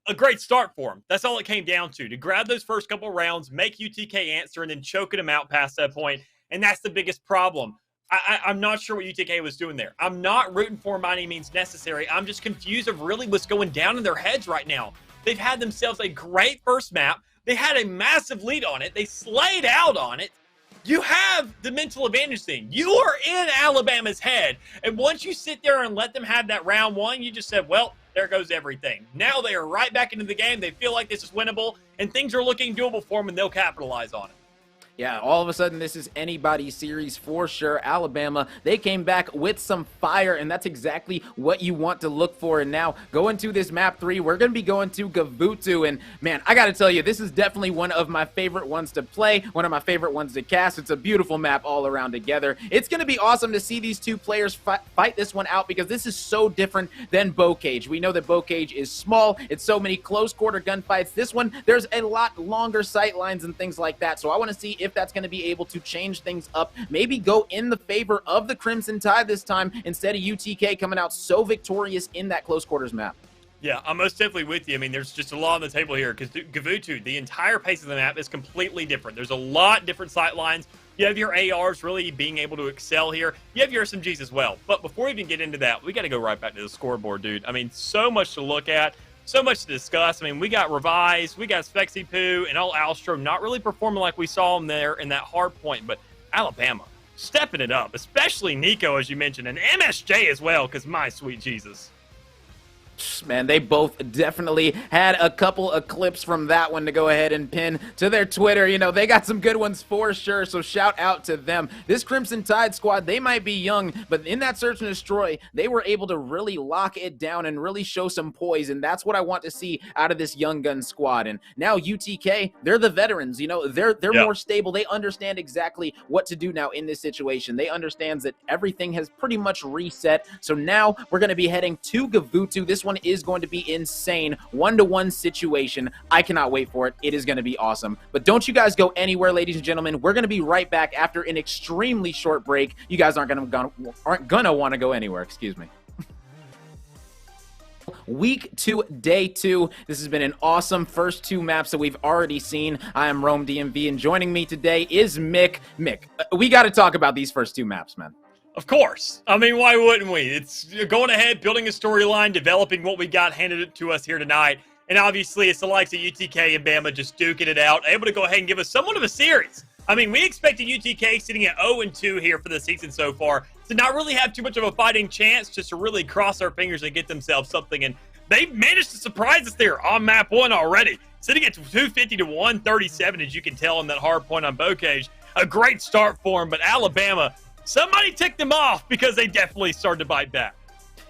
a great start for them. That's all it came down to grab those first couple rounds, make UTK answer, and then choking them out past that point. And that's the biggest problem. I'm not sure what UTK was doing there. I'm not rooting for them by any means necessary. I'm just confused of really what's going down in their heads right now. They've had themselves a great first map. They had a massive lead on it. They slayed out on it. You have the mental advantage thing. You are in Alabama's head. And once you sit there and let them have that round one, you just said, well, there goes everything. Now they are right back into the game. They feel like this is winnable, and things are looking doable for them, and they'll capitalize on it. Yeah, all of a sudden, this is anybody's series for sure. Alabama, they came back with some fire, and that's exactly what you want to look for. And now, going to this map 3, we're going to be going to Gavutu. And, man, I got to tell you, this is definitely one of my favorite ones to play, one of my favorite ones to cast. It's a beautiful map all around together. It's going to be awesome to see these two players fight this one out because this is so different than Bocage. We know that Bocage is small. It's so many close-quarter gunfights. This one, there's a lot longer sight lines and things like that. So I want to see if that's going to be able to change things up, maybe go in the favor of the Crimson Tide this time instead of UTK coming out so victorious in that close quarters map. Yeah, I'm most definitely with you. I mean, there's just a lot on the table here because Gavutu, the entire pace of the map is completely different. There's a lot different sight lines. You have your ARs really being able to excel here. You have your SMGs as well. But before we even get into that, we got to go right back to the scoreboard, dude. I mean, so much to look at. So much to discuss. I mean, we got Revise, we got Spexy Poo, and all Alstro not really performing like we saw them there in that hard point, but Alabama stepping it up, especially Nico, as you mentioned, and MSJ as well, because my sweet Jesus. Man, they both definitely had a couple of clips from that one to go ahead and pin to their Twitter. You know, they got some good ones for sure, so shout out to them. This Crimson Tide squad, they might be young, but in that Search and Destroy, they were able to really lock it down and really show some poise, and that's what I want to see out of this young gun squad. And now UTK, they're the veterans. You know, they're more stable. They understand exactly what to do now in this situation. They understand that everything has pretty much reset, so now we're going to be heading to Gavutu. This one is going to be insane. 1-to-1 situation. I cannot wait for it. It is going to be awesome. But don't you guys go anywhere, ladies and gentlemen. We're going to be right back after an extremely short break. You guys aren't gonna want to go anywhere. Excuse me. Week 2, day 2. This has been an awesome first 2 maps that we've already seen. I am Rome DMV, and joining me today is Mick. Mick, we got to talk about these first 2 maps, man. Of course. I mean, why wouldn't we? It's going ahead, building a storyline, developing what we got handed to us here tonight. And obviously, it's the likes of UTK and Bama just duking it out, able to go ahead and give us somewhat of a series. I mean, we expected UTK sitting at 0-2 here for the season so far to not really have too much of a fighting chance, just to really cross our fingers and get themselves something. And they've managed to surprise us there on map 1 already, sitting at 250 to 137, as you can tell in that hard point on Bocage. A great start for them, but Alabama, somebody ticked them off because they definitely started to bite back.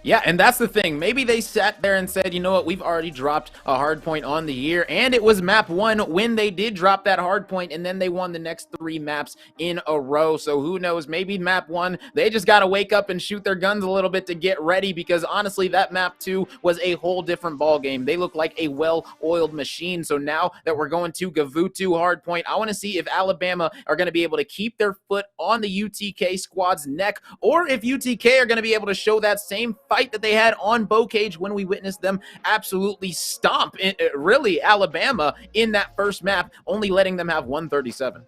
Yeah, and that's the thing. Maybe they sat there and said, you know what, we've already dropped a hard point on the year, and it was map 1 when they did drop that hard point, and then they won the next 3 maps in a row. So who knows, maybe map 1, they just got to wake up and shoot their guns a little bit to get ready, because honestly, that map 2 was a whole different ball game. They look like a well-oiled machine. So now that we're going to Gavutu hard point, I want to see if Alabama are going to be able to keep their foot on the UTK squad's neck, or if UTK are going to be able to show that same fight that they had on Bocage when we witnessed them absolutely stomp really Alabama in that first map, only letting them have 137.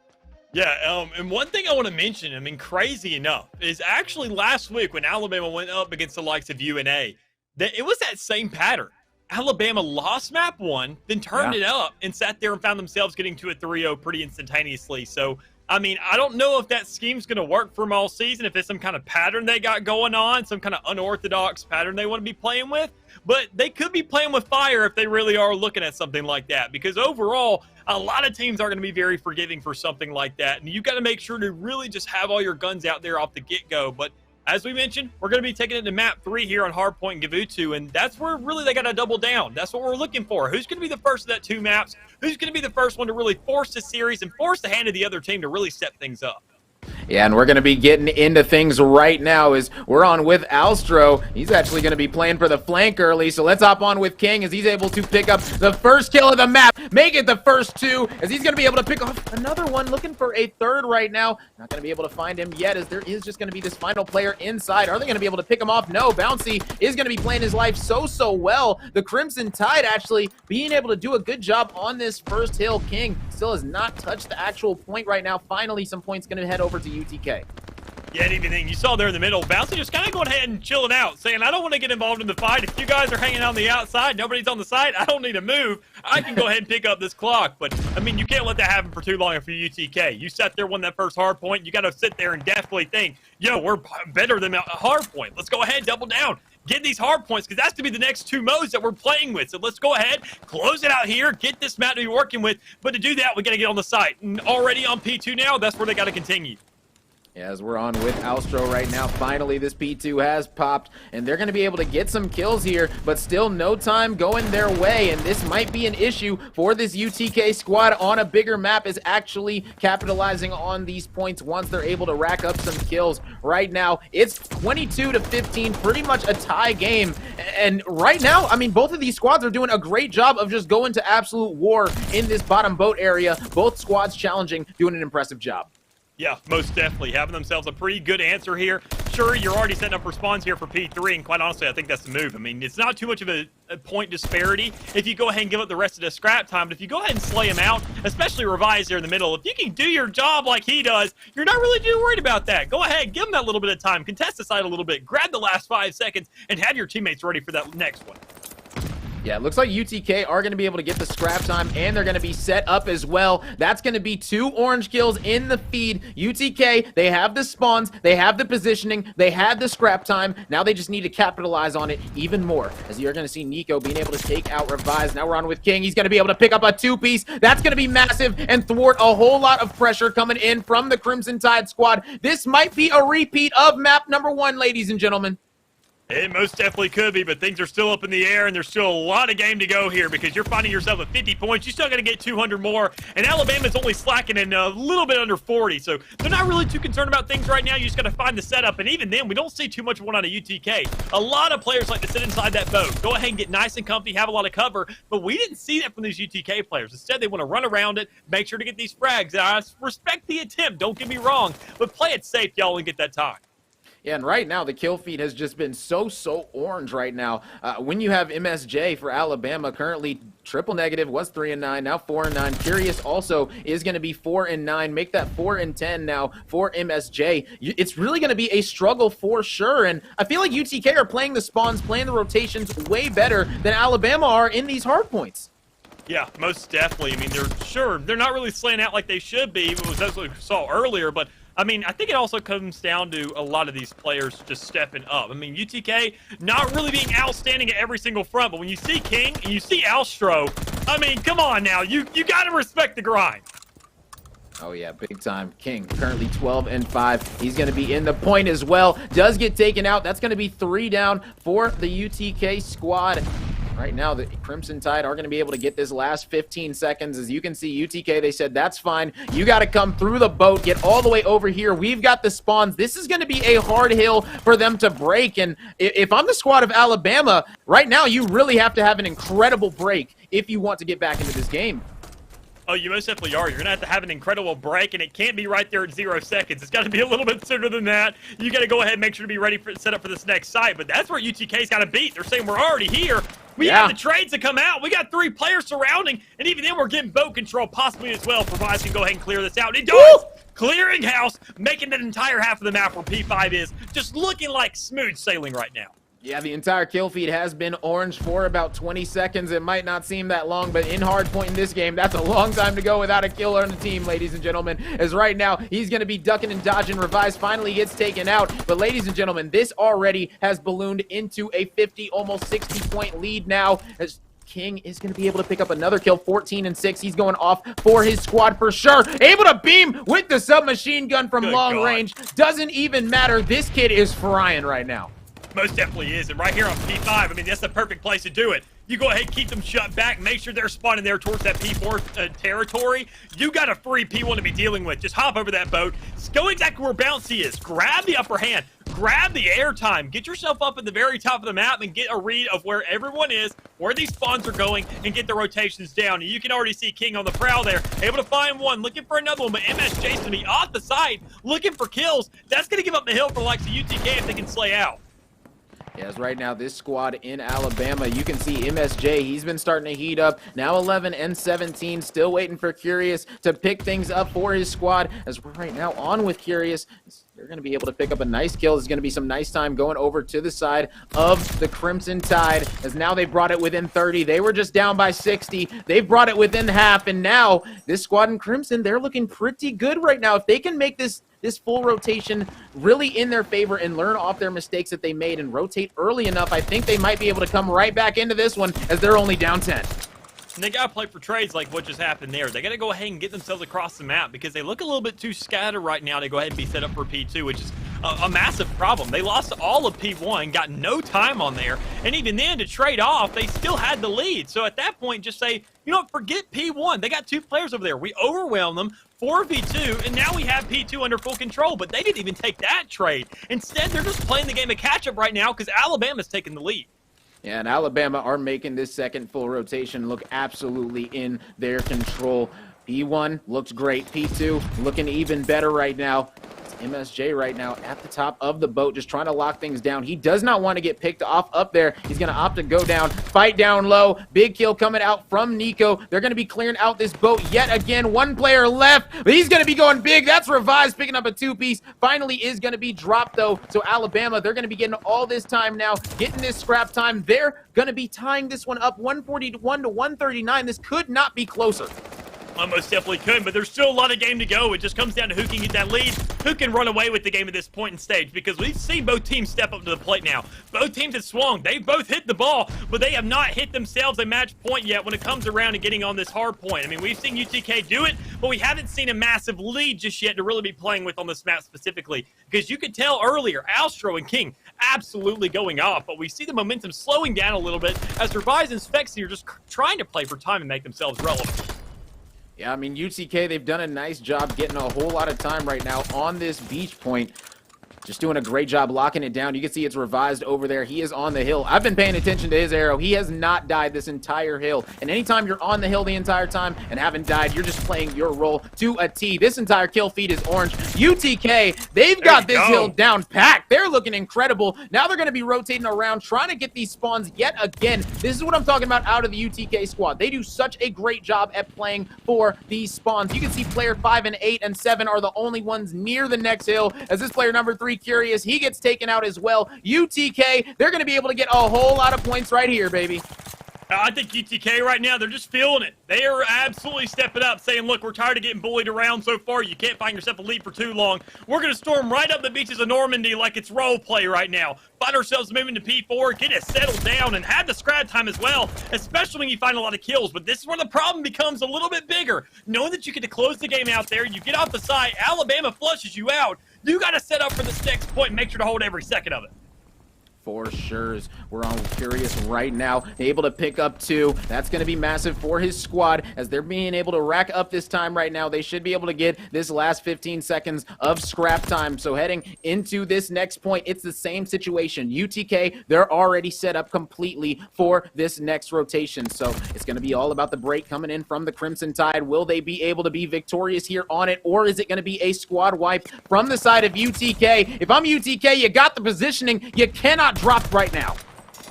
Yeah, and one thing I want to mention, I mean, crazy enough, is actually last week when Alabama went up against the likes of UNA, that it was that same pattern. Alabama lost map 1, then turned it up and sat there and found themselves getting to a 3-0 pretty instantaneously. So, I mean, I don't know if that scheme's going to work for them all season, if it's some kind of pattern they got going on, some kind of unorthodox pattern they want to be playing with. But they could be playing with fire if they really are looking at something like that. Because overall, a lot of teams are going to be very forgiving for something like that. And you got to make sure to really just have all your guns out there off the get-go. But as we mentioned, we're going to be taking it to map 3 here on Hardpoint and Gavutu, and that's where really they got to double down. That's what we're looking for. Who's going to be the first of that 2 maps? Who's going to be the first one to really force the series and force the hand of the other team to really step things up? Yeah, and we're going to be getting into things right now as we're on with Alstro. He's actually going to be playing for the flank early, so let's hop on with King as he's able to pick up the first kill of the map. make it the first 2, as he's going to be able to pick off another one, looking for a third right now. Not going to be able to find him yet, as there is just going to be this final player inside. Are they going to be able to pick him off? No, Bouncy is going to be playing his life so well. The Crimson Tide actually being able to do a good job on this first hill. King still has not touched the actual point right now. Finally, some points going to head over to UTK. Yeah, and even then, you saw there in the middle, Bouncy just kind of going ahead and chilling out, saying, I don't want to get involved in the fight. If you guys are hanging on the outside, nobody's on the side, I don't need to move. I can go ahead and pick up this clock. But, I mean, you can't let that happen for too long for UTK. You sat there, won that first hard point. You got to sit there and definitely think, yo, we're better than a hard point. Let's go ahead, double down. Get these hard points, because that's to be the next 2 modes that we're playing with. So let's go ahead, close it out here, get this map to be working with. But to do that, we got to get on the site. And already on P2 now, that's where they got to continue. As we're on with Alstro right now, finally this P2 has popped, and they're going to be able to get some kills here, but still no time going their way, and this might be an issue for this UTK squad on a bigger map, is actually capitalizing on these points once they're able to rack up some kills. Right now, it's 22-15, pretty much a tie game, and right now, I mean, both of these squads are doing a great job of just going to absolute war in this bottom boat area. Both squads challenging, doing an impressive job. Yeah, most definitely. Having themselves a pretty good answer here. Sure, you're already setting up respawns here for P3, and quite honestly, I think that's the move. I mean, it's not too much of a point disparity if you go ahead and give up the rest of the scrap time, but if you go ahead and slay him out, especially Revise there in the middle, if you can do your job like he does, you're not really too worried about that. Go ahead, give him that little bit of time, contest the side a little bit, grab the last 5 seconds, and have your teammates ready for that next one. Yeah, it looks like UTK are going to be able to get the scrap time, and they're going to be set up as well. That's going to be 2 orange kills in the feed. UTK, they have the spawns, they have the positioning, they had the scrap time. Now they just need to capitalize on it even more, as you're going to see Nico being able to take out Revise. Now we're on with King. He's going to be able to pick up a 2-piece. That's going to be massive and thwart a whole lot of pressure coming in from the Crimson Tide squad. This might be a repeat of map number 1, ladies and gentlemen. It most definitely could be, but things are still up in the air, and there's still a lot of game to go here because you're finding yourself at 50 points. You still got to get 200 more, and Alabama's only slacking in a little bit under 40, so they're not really too concerned about things right now. You just got to find the setup, and even then, we don't see too much one out of UTK. A lot of players like to sit inside that boat, go ahead and get nice and comfy, have a lot of cover, but we didn't see that from these UTK players. Instead, they want to run around it, make sure to get these frags. I respect the attempt, don't get me wrong, but play it safe, y'all, and get that time. Yeah, and right now, the kill feed has just been so orange right now. When you have MSJ for Alabama, currently triple negative, was 3-9, now 4-9. Curious also is going to be 4-9. Make that 4-10 now for MSJ. It's really going to be a struggle for sure, and I feel like UTK are playing the spawns, playing the rotations way better than Alabama are in these hard points. Yeah, most definitely. I mean, they're not really slaying out like they should be. That's what we saw earlier, but I mean, I think it also comes down to a lot of these players just stepping up. I mean, UTK not really being outstanding at every single front, but when you see King and you see Alstro, I mean, come on now. You got to respect the grind. Oh, yeah, big time. King, currently 12-5. He's going to be in the point as well. Does get taken out. That's going to be 3 down for the UTK squad. Right now, the Crimson Tide are going to be able to get this last 15 seconds. As you can see, UTK, they said, that's fine. You got to come through the boat, get all the way over here. We've got the spawns. This is going to be a hard hill for them to break. And if I'm the squad of Alabama, right now, you really have to have an incredible break if you want to get back into this game. Oh, you most definitely are. You're going to have an incredible break, and it can't be right there at 0 seconds. It's got to be a little bit sooner than that. You got to go ahead and make sure to be ready for set up for this next site. But that's where UTK's got to beat. They're saying we're already here. We have the trades to come out. We got 3 players surrounding, and even then we're getting boat control possibly as well. Revise can go ahead and clear this out. It does! Clearing house, making that entire half of the map where P5 is, just looking like smooth sailing right now. Yeah, the entire kill feed has been orange for about 20 seconds. It might not seem that long, but in hard point in this game, that's a long time to go without a kill on the team, ladies and gentlemen. As right now, he's going to be ducking and dodging. Revise finally gets taken out. But ladies and gentlemen, this already has ballooned into a 50, almost 60-point lead now, as King is going to be able to pick up another kill, 14-6. He's going off for his squad for sure. Able to beam with the submachine gun from long range. Doesn't even matter. This kid is frying right now. Most definitely is, and right here on P5, I mean, that's the perfect place to do it. You go ahead, keep them shut back, make sure they're spawning there towards that P4 territory. You got a free P1 to be dealing with. Just hop over that boat. Go exactly where Bouncy is. Grab the upper hand. grab the airtime. Get yourself up at the very top of the map and get a read of where everyone is, where these spawns are going, and get the rotations down. And you can already see King on the prowl there, able to find one, looking for another one, but MSJ's going to be off the side, looking for kills. That's going to give up the hill for the likes of UTK if they can slay out. Yes, right now, this squad in Alabama, you can see MSJ, he's been starting to heat up. Now 11 and 17, still waiting for Curious to pick things up for his squad. As we're right now on with Curious, they're going to be able to pick up a nice kill. There's going to be some nice time going over to the side of the Crimson Tide, as now they brought it within 30. They were just down by 60. They've brought it within half, and now this squad in Crimson, they're looking pretty good right now. If they can make this full rotation really in their favor and learn off their mistakes that they made and rotate early enough, I think they might be able to come right back into this one as they're only down 10. And they got to play for trades like what just happened there. They got to go ahead and get themselves across the map because they look a little bit too scattered right now to go ahead and be set up for P2, which is a massive problem. They lost all of P1, got no time on there, and even then to trade off, they still had the lead. So at that point, just say, you know what, forget P1. They got 2 players over there. We overwhelmed them, 4v2, and now we have P2 under full control, but they didn't even take that trade. Instead, they're just playing the game of catch-up right now because Alabama's taking the lead. Yeah, and Alabama are making this second full rotation look absolutely in their control. P1 looks great. P2 looking even better right now. MSJ right now at the top of the boat, just trying to lock things down. He does not want to get picked off up there. He's going to opt to go down, fight down low. Big kill coming out from Nico. They're going to be clearing out this boat yet again. 1 player left, but he's going to be going big. That's Revise picking up a 2-piece. Finally is going to be dropped, though. So Alabama, they're going to be getting all this time now, getting this scrap time. They're going to be tying this one up 141 to 139. This could not be closer. Almost definitely could, but there's still a lot of game to go. It just comes down to who can get that lead, who can run away with the game at this point in stage, because we've seen both teams step up to the plate now. Both teams have swung. They've both hit the ball, but they have not hit themselves a match point yet when it comes around and getting on this hard point. I mean, we've seen UTK do it, but we haven't seen a massive lead just yet to really be playing with on this map specifically, because you could tell earlier, Alstro and King absolutely going off, but we see the momentum slowing down a little bit as Revise and Spexy are just trying to play for time and make themselves relevant. Yeah, I mean, UTK, they've done a nice job getting a whole lot of time right now on this beach point. Just doing a great job locking it down. You can see it's Revised over there. He is on the hill. I've been paying attention to his arrow. He has not died this entire hill. And anytime you're on the hill the entire time and haven't died, you're just playing your role to a T. This entire kill feed is orange. UTK, they've got this hill down packed. They're looking incredible. Now they're going to be rotating around, trying to get these spawns yet again. This is what I'm talking about out of the UTK squad. They do such a great job at playing for these spawns. You can see player 5 and 8 and 7 are the only ones near the next hill, as this player number 3, Curious, he gets taken out as well. UTK, they're going to be able to get a whole lot of points right here, baby. I think UTK right now, they're just feeling it. They are absolutely stepping up, saying, look, we're tired of getting bullied around so far. You can't find yourself a lead for too long. We're going to storm right up the beaches of Normandy like it's role play right now. Find ourselves moving to P4, get it settled down, and have the scrap time as well, especially when you find a lot of kills. But this is where the problem becomes a little bit bigger. Knowing that you get to close the game out there, you get off the side, Alabama flushes you out. You got to set up for this next point and make sure to hold every second of it. For sure. We're on Curious right now, able to pick up 2. That's going to be massive for his squad as they're being able to rack up this time right now. They should be able to get this last 15 seconds of scrap time. So heading into this next point, it's the same situation. UTK, they're already set up completely for this next rotation. So it's going to be all about the break coming in from the Crimson Tide. Will they be able to be victorious here on it, or is it going to be a squad wipe from the side of UTK? If I'm UTK, you got the positioning. You cannot drop right now.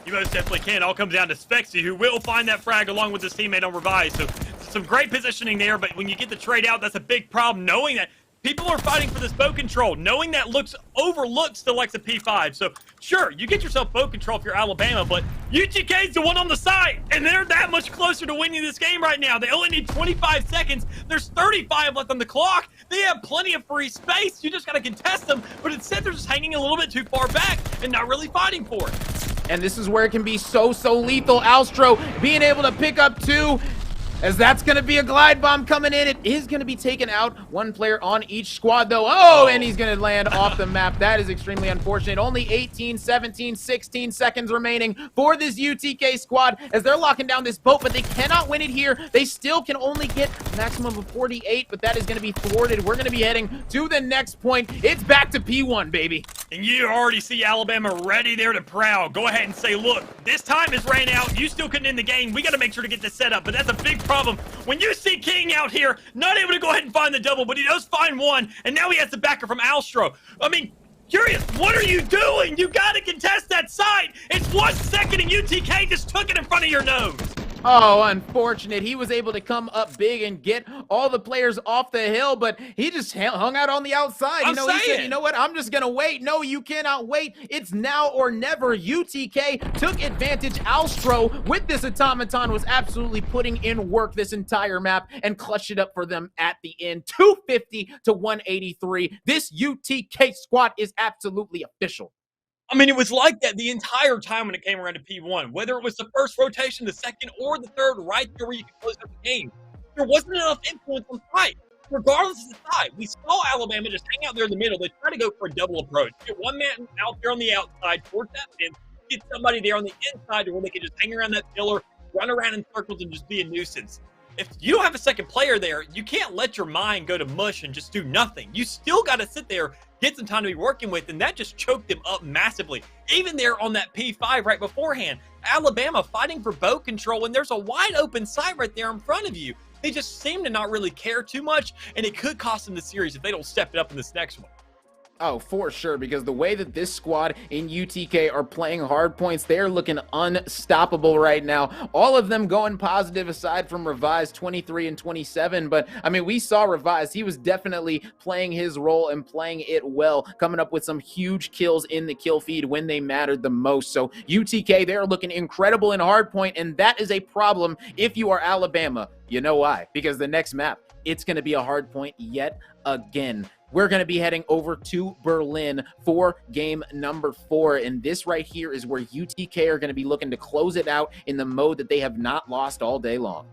You most definitely can. All comes down to Spexy, who will find that frag along with his teammate on Revise. So some great positioning there, but when you get the trade out, that's a big problem, knowing that people are fighting for this boat control, knowing that overlooks the likes of P5. So sure, you get yourself boat control if you're Alabama, but UTK's the one on the side, and they're that much closer to winning this game right now. They only need 25 seconds. There's 35 left on the clock. They have plenty of free space. You just got to contest them, but instead they're just hanging a little bit too far back and not really fighting for it. And this is where it can be so lethal. Alstro being able to pick up 2. As that's going to be a glide bomb coming in. It is going to be taken out. One player on each squad, though. Oh, and he's going to land off the map. That is extremely unfortunate. Only 18, 17, 16 seconds remaining for this UTK squad as they're locking down this boat, but they cannot win it here. They still can only get a maximum of 48, but that is going to be thwarted. We're going to be heading to the next point. It's back to P1, baby. And you already see Alabama ready there to prowl. Go ahead and say, look, this time has ran out. You still couldn't end the game. We got to make sure to get this set up, but that's a big problem. When you see King out here, not able to go ahead and find the double, but he does find one, and now he has the backer from Alstro. I mean, Curious, what are you doing? You got to contest that side. It's 1 second, and UTK just took it in front of your nose. Oh, unfortunate. He was able to come up big and get all the players off the hill, but he just hung out on the outside. He said, you know what? I'm just going to wait. No, you cannot wait. It's now or never. UTK took advantage. Alstro, with this automaton, was absolutely putting in work this entire map and clutched it up for them at the end. 250 to 183. This UTK squad is absolutely official. I mean, it was like that the entire time when it came around to P1, whether it was the first rotation, the second, or the third, right there where you could close up the game. There wasn't enough influence on the side. Regardless of the side, we saw Alabama just hang out there in the middle. They try to go for a double approach. Get one man out there on the outside towards that fence, get somebody there on the inside to where they can just hang around that pillar, run around in circles, and just be a nuisance. If you don't have a second player there, you can't let your mind go to mush and just do nothing. You still got to sit there, get some time to be working with, and that just choked them up massively. Even there on that P5 right beforehand, Alabama fighting for boat control, and there's a wide open site right there in front of you. They just seem to not really care too much, and it could cost them the series if they don't step it up in this next one. Oh, for sure, because the way that this squad in UTK are playing hard points, they're looking unstoppable right now. All of them going positive aside from Revise 23 and 27. But, I mean, we saw Revise. He was definitely playing his role and playing it well, coming up with some huge kills in the kill feed when they mattered the most. So, UTK, they're looking incredible in hard point, and that is a problem if you are Alabama. You know why? Because the next map, it's going to be a hard point yet again. We're going to be heading over to Berlin for game number 4. And this right here is where UTK are going to be looking to close it out in the mode that they have not lost all day long.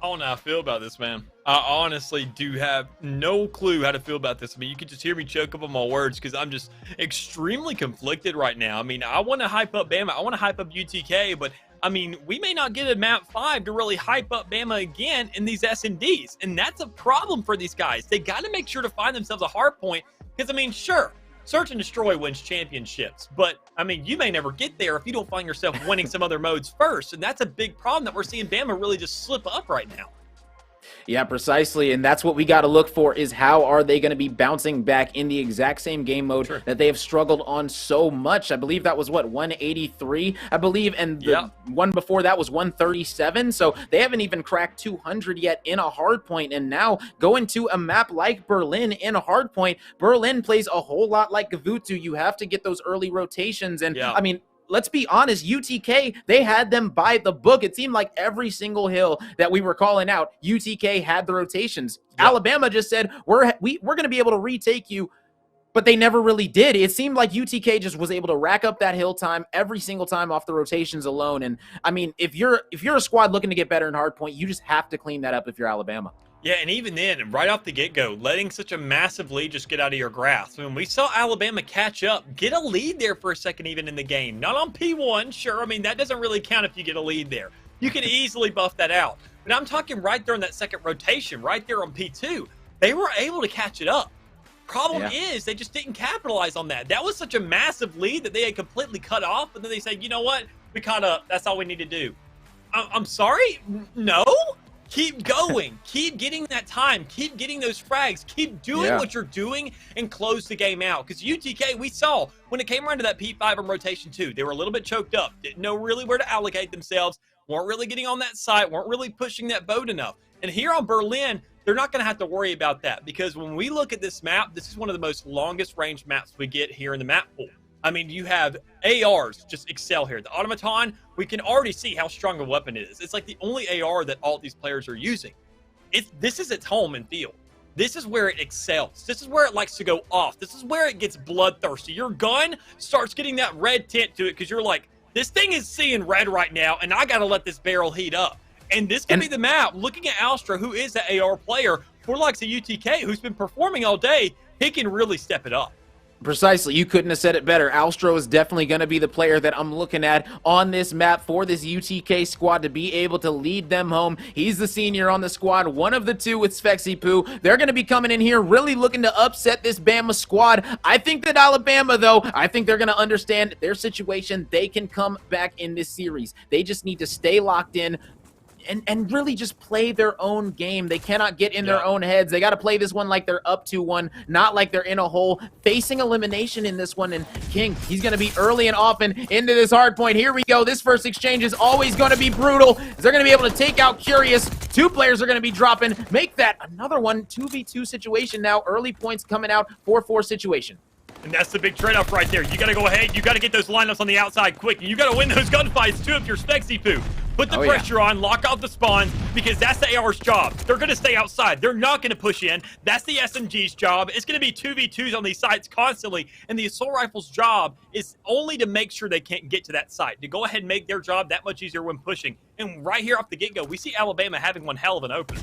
I don't know how I feel about this, man. I honestly do have no clue how to feel about this. I mean, you can just hear me choke up on my words because I'm just extremely conflicted right now. I mean, I want to hype up Bama. I want to hype up UTK, but I mean, we may not get a map 5 to really hype up Bama again in these S&Ds, and that's a problem for these guys. They got to make sure to find themselves a hard point because, I mean, sure, Search and Destroy wins championships, but, I mean, you may never get there if you don't find yourself winning some other modes first, and that's a big problem that we're seeing Bama really just slip up right now. Yeah, precisely, and that's what we got to look for is how are they going to be bouncing back in the exact same game mode that they have struggled on so much. I believe that was, what, 183, I believe, and the one before that was 137, so they haven't even cracked 200 yet in a hard point, and now going to a map like Berlin in a hard point, Berlin plays a whole lot like Gavutu. You have to get those early rotations, and I mean, let's be honest, UTK, they had them by the book. It seemed like every single hill that we were calling out, UTK had the rotations. Alabama just said, we're going to be able to retake you, but they never really did. It seemed like UTK just was able to rack up that hill time every single time off the rotations alone. And, I mean, if you're a squad looking to get better in hardpoint, you just have to clean that up if you're Alabama. Yeah, and even then, right off the get-go, letting such a massive lead just get out of your grasp. I mean, we saw Alabama catch up, get a lead there for a second even in the game. Not on P1, sure. I mean, that doesn't really count if you get a lead there. You can easily buff that out. But I'm talking right there in that second rotation, right there on P2. They were able to catch it up. Problem is, they just didn't capitalize on that. That was such a massive lead that they had completely cut off, and then they said, you know what? We caught up. That's all we need to do. I'm sorry? No? Keep going. Keep getting that time. Keep getting those frags. Keep doing what you're doing and close the game out. Because UTK, we saw when it came around to that P5 in rotation 2, they were a little bit choked up. Didn't know really where to allocate themselves. Weren't really getting on that site. Weren't really pushing that boat enough. And here on Berlin, they're not going to have to worry about that. Because when we look at this map, this is one of the most longest range maps we get here in the map pool. I mean, you have ARs just excel here. The Automaton, we can already see how strong a weapon it is. It's like the only AR that all these players are using. This is its home and field. This is where it excels. This is where it likes to go off. This is where it gets bloodthirsty. Your gun starts getting that red tint to it because you're like, this thing is seeing red right now, and I got to let this barrel heat up. And this could be the map. Looking at Alstra, who is an AR player, for likes of UTK, who's been performing all day, he can really step it up. Precisely. You couldn't have said it better. Alstro is definitely going to be the player that I'm looking at on this map for this UTK squad to be able to lead them home. He's the senior on the squad, one of the two with Spexy. They're going to be coming in here really looking to upset this Bama squad. I think that Alabama, though, I think they're going to understand their situation. They can come back in this series. They just need to stay locked in, and really just play their own game. They cannot get in their own heads. They got to play this one like they're up 2-1, not like they're in a hole, facing elimination in this one. And King, he's going to be early and often into this hard point. Here we go. This first exchange is always going to be brutal. They're going to be able to take out Curious. Two players are going to be dropping. Make that another one, 2v2 situation now. Early points coming out, 4-4 situation. And that's the big trade-off right there. You got to go ahead. You got to get those lineups on the outside quick. And you got to win those gunfights, too, if you're Spexy. Put the pressure on, lock off the spawns, because that's the AR's job. They're going to stay outside. They're not going to push in. That's the SMG's job. It's going to be 2v2s on these sites constantly, and the assault rifle's job is only to make sure they can't get to that site, to go ahead and make their job that much easier when pushing. And right here off the get-go, we see Alabama having one hell of an opener.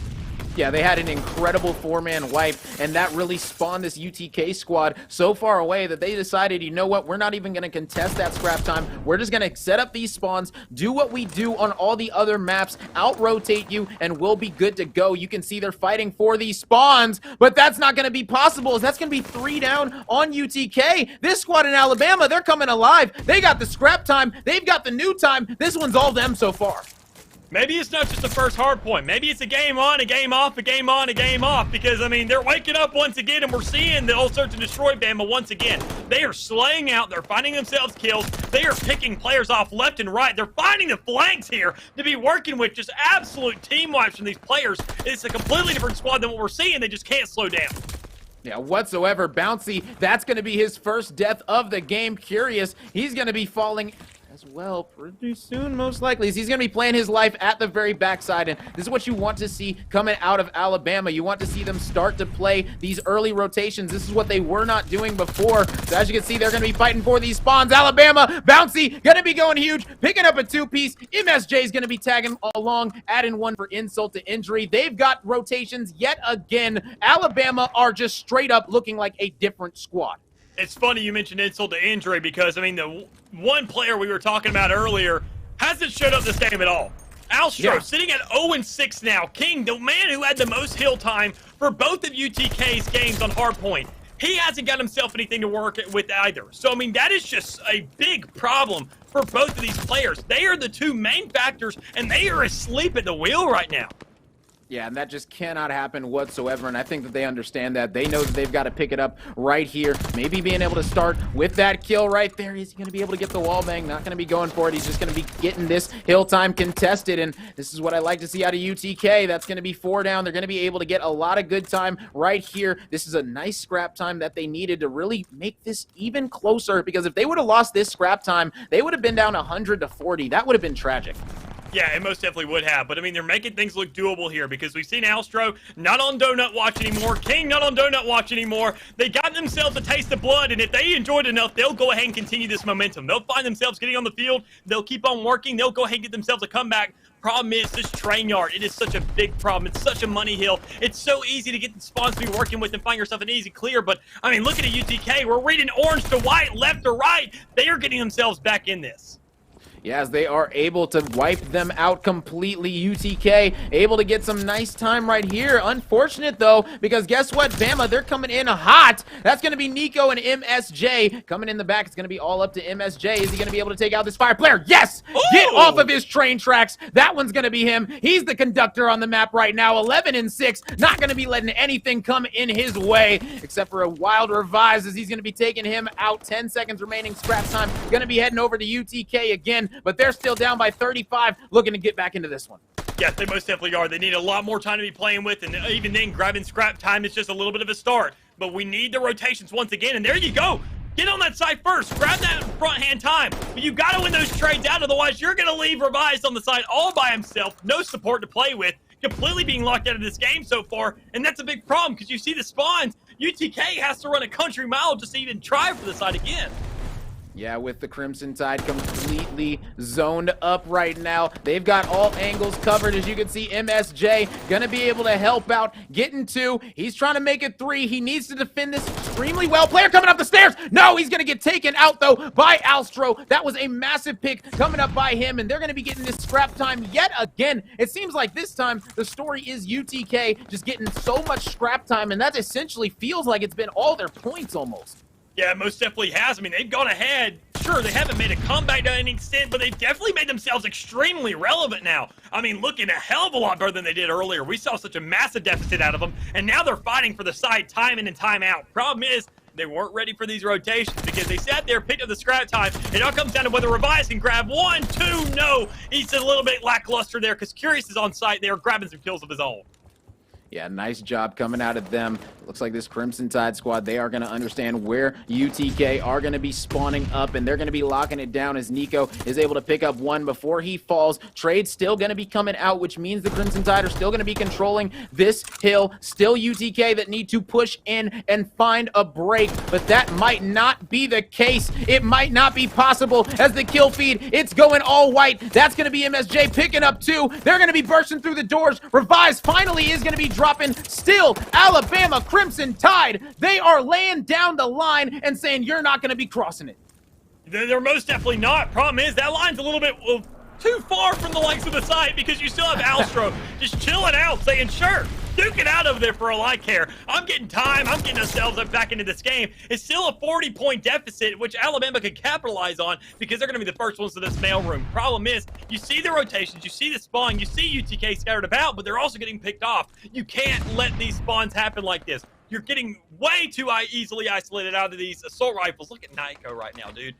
Yeah, they had an incredible 4-man wipe, and that really spawned this UTK squad so far away that they decided, you know what, we're not even going to contest that scrap time. We're just going to set up these spawns, do what we do on all the other maps, out-rotate you, and we'll be good to go. You can see they're fighting for these spawns, but that's not going to be possible. That's going to be 3 down on UTK. This squad in Alabama, they're coming alive. They got the scrap time. They've got the new time. This one's all them so far. Maybe it's not just the first hard point. Maybe it's a game on, a game off, a game on, a game off. Because, I mean, they're waking up once again, and we're seeing the old search and destroy Bama once again. They are slaying out. They're finding themselves kills. They are picking players off left and right. They're finding the flanks here to be working with. Just absolute team wipes from these players. It's a completely different squad than what we're seeing. They just can't slow down. Yeah, whatsoever. Bouncy, that's going to be his first death of the game. Curious, he's going to be falling as well pretty soon, most likely. He's going to be playing his life at the very backside, and this is what you want to see coming out of Alabama. You want to see them start to play these early rotations. This is what they were not doing before. So as you can see, they're going to be fighting for these spawns. Alabama, Bouncy, going to be going huge, picking up a 2-piece. MSJ is going to be tagging along, adding one for insult to injury. They've got rotations yet again. Alabama are just straight up looking like a different squad. It's funny you mentioned insult to injury because, I mean, the one player we were talking about earlier hasn't showed up this game at all. Alstro, sitting at 0-6 now. King, the man who had the most hill time for both of UTK's games on hardpoint, he hasn't got himself anything to work with either. So, I mean, that is just a big problem for both of these players. They are the two main factors, and they are asleep at the wheel right now. Yeah, and that just cannot happen whatsoever, and I think that they understand that. They know that they've got to pick it up right here. Maybe being able to start with that kill right there. Is he going to be able to get the wall bang? Not going to be going for it. He's just going to be getting this hill time contested, and this is what I like to see out of UTK. That's going to be 4 down. They're going to be able to get a lot of good time right here. This is a nice scrap time that they needed to really make this even closer, because if they would have lost this scrap time, they would have been down 100-40. That would have been tragic. Yeah, it most definitely would have. But, I mean, they're making things look doable here because we've seen Alstro not on Donut Watch anymore. King not on Donut Watch anymore. They got themselves a taste of blood, and if they enjoyed enough, they'll go ahead and continue this momentum. They'll find themselves getting on the field. They'll keep on working. They'll go ahead and get themselves a comeback. Problem is, this train yard, it is such a big problem. It's such a money hill. It's so easy to get the spawns to be working with and find yourself an easy clear. But, I mean, looking at UTK, we're reading orange to white, left to right. They are getting themselves back in this. Yeah, as they are able to wipe them out completely. UTK able to get some nice time right here. Unfortunate, though, because guess what? Bama, they're coming in hot. That's going to be Nico and MSJ. Coming in the back, it's going to be all up to MSJ. Is he going to be able to take out this fire player? Yes! Ooh! Get off of his train tracks. That one's going to be him. He's the conductor on the map right now. 11-6. Not going to be letting anything come in his way, except for a wild revives as he's going to be taking him out. 10 seconds remaining scrap time. Going to be heading over to UTK again. But they're still down by 35, looking to get back into this one. Yes, they most definitely are. They need a lot more time to be playing with, and even then, grabbing scrap time is just a little bit of a start. But we need the rotations once again, and there you go. Get on that side first. Grab that front hand time. But you got to win those trades out, otherwise you're going to leave Revised on the side all by himself. No support to play with. Completely being locked out of this game so far, and that's a big problem because you see the spawns. UTK has to run a country mile just to even try for the side again. Yeah, with the Crimson Tide completely zoned up right now. They've got all angles covered. As you can see, MSJ gonna be able to help out, getting 2. He's trying to make it 3. He needs to defend this extremely well. Player coming up the stairs. No, he's gonna get taken out though by Alstro. That was a massive pick coming up by him, and they're gonna be getting this scrap time yet again. It seems like this time the story is UTK just getting so much scrap time, and that essentially feels like it's been all their points almost. Yeah, most definitely has. I mean, they've gone ahead. Sure, they haven't made a comeback to any extent, but they've definitely made themselves extremely relevant now. I mean, looking a hell of a lot better than they did earlier. We saw such a massive deficit out of them, and now they're fighting for the side time in and time out. Problem is, they weren't ready for these rotations because they sat there, picked up the scrap time. It all comes down to whether Revice can grab 1, 2, no. He's a little bit lackluster there because Curious is on site there grabbing some kills of his own. Yeah, nice job coming out of them. Looks like this Crimson Tide squad, they are going to understand where UTK are going to be spawning up, and they're going to be locking it down as Nico is able to pick up 1 before he falls. Trade's still going to be coming out, which means the Crimson Tide are still going to be controlling this hill. Still UTK that need to push in and find a break, but that might not be the case. It might not be possible as the kill feed, it's going all white. That's going to be MSJ picking up 2. They're going to be bursting through the doors. Revise finally is going to be dropping. Still, Alabama Crimson Tide, they are laying down the line and saying you're not going to be crossing it. They're most definitely not. Problem is, that line's a little bit too far from the likes of the site because you still have Alstro just chilling out, saying, sure, duke it out over there for all I care. I'm getting time. I'm getting ourselves back into this game. It's still a 40-point deficit, which Alabama could capitalize on because they're going to be the first ones to this mailroom. Problem is, you see the rotations, you see the spawn, you see UTK scattered about, but they're also getting picked off. You can't let these spawns happen like this. You're getting way too easily isolated out of these assault rifles. Look at Nico right now, dude.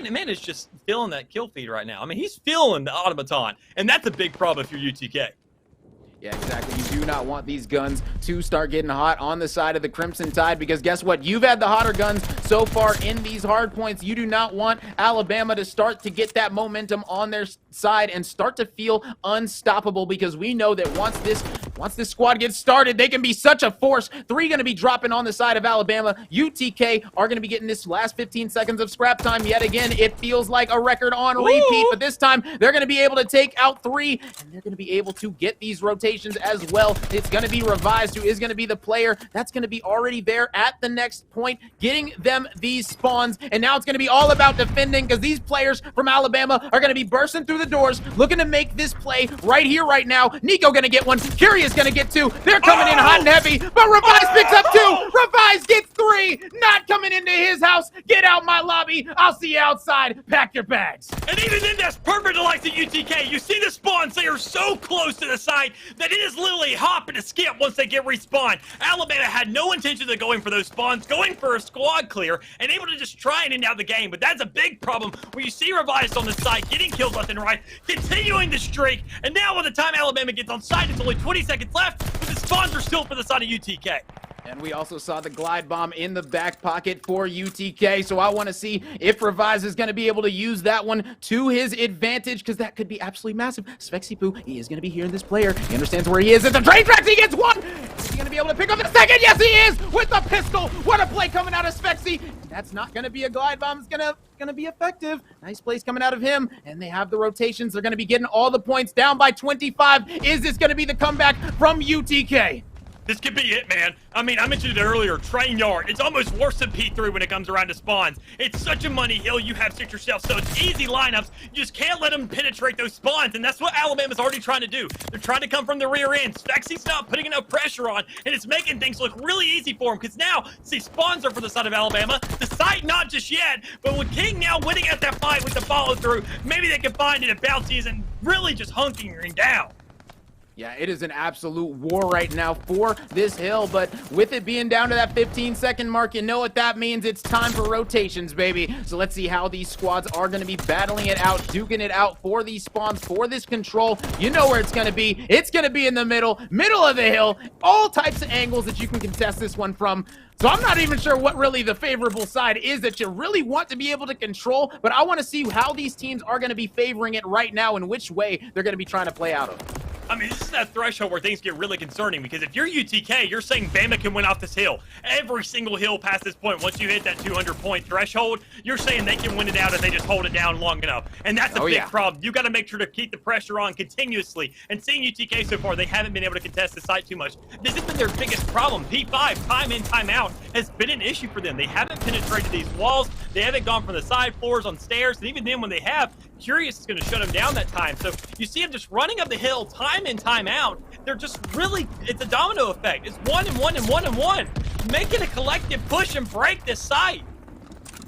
Man is just feeling that kill feed right now. I mean, he's feeling the automaton, and that's a big problem if you're UTK. Yeah, exactly. You do not want these guns to start getting hot on the side of the Crimson Tide because guess what? You've had the hotter guns so far in these hard points. You do not want Alabama to start to get that momentum on their side and start to feel unstoppable because we know that once this squad gets started, they can be such a force. 3 going to be dropping on the side of Alabama. UTK are going to be getting this last 15 seconds of scrap time yet again. It feels like a record on repeat, but this time they're going to be able to take out 3 and they're going to be able to get these rotations as well. It's going to be Revised, who is going to be the player that's going to be already there at the next point, getting them these spawns. And now it's going to be all about defending because these players from Alabama are going to be bursting through the doors, looking to make this play right here, right now. Nico going to get 1. Curious going to get 2. They're coming in hot and heavy, but Revised picks up 2. Revised gets 3. Not coming into his house. Get out my lobby. I'll see you outside. Pack your bags. And even then, that's perfect to like the UTK. You see the spawns. They are so close to the site that it is literally hop and a skip once they get respawned. Alabama had no intention of going for those spawns, going for a squad clear, and able to just try and end out the game. But that's a big problem when you see Revised on the site, getting kills left and right, continuing the streak. And now by the time Alabama gets on site, it's only 20 seconds left, but the spawns are still for the side of UTK. And we also saw the glide bomb in the back pocket for UTK, so I want to see if Revise is going to be able to use that one to his advantage, because that could be absolutely massive. Svexipoo, he is going to be hearing this player. He understands where he is. At the train tracks, he gets 1! Is he going to be able to pick up the second? Yes, he is! With the pistol! What a play coming out of Svexy! That's not going to be a glide bomb. It's going to be effective. Nice plays coming out of him, and they have the rotations. They're going to be getting all the points down by 25. Is this going to be the comeback from UTK? This could be it, man. I mean, I mentioned it earlier, train yard. It's almost worse than P3 when it comes around to spawns. It's such a money hill you have set yourself, so it's easy lineups. You just can't let them penetrate those spawns, and that's what Alabama's already trying to do. They're trying to come from the rear end. Spexy's not putting enough pressure on, and it's making things look really easy for him, because now, see, spawns are for the side of Alabama. The site, not just yet, but with King now winning at that fight with the follow-through, maybe they can find it if Bouncy isn't really just hunkering down. Yeah, it is an absolute war right now for this hill, but with it being down to that 15-second mark, you know what that means. It's time for rotations, baby. So let's see how these squads are going to be battling it out, duking it out for these spawns, for this control. You know where it's going to be. It's going to be in the middle of the hill. All types of angles that you can contest this one from. So I'm not even sure what really the favorable side is that you really want to be able to control, but I want to see how these teams are going to be favoring it right now and which way they're going to be trying to play out of. I mean, this is that threshold where things get really concerning because if you're UTK, you're saying Bama can win off this hill. Every single hill past this point, once you hit that 200-point threshold, you're saying they can win it out if they just hold it down long enough. And that's a big problem. You got to make sure to keep the pressure on continuously. And seeing UTK so far, they haven't been able to contest the site too much. This has been their biggest problem. P5, time in, time out, has been an issue for them. They haven't penetrated these walls. They haven't gone from the side floors on stairs. And even then, when they have, Curious is going to shut them down that time. So you see them just running up the hill time in, time out. They're just really, it's a domino effect. It's 1 and 1 and 1 and 1. Make it a collective push and break this site.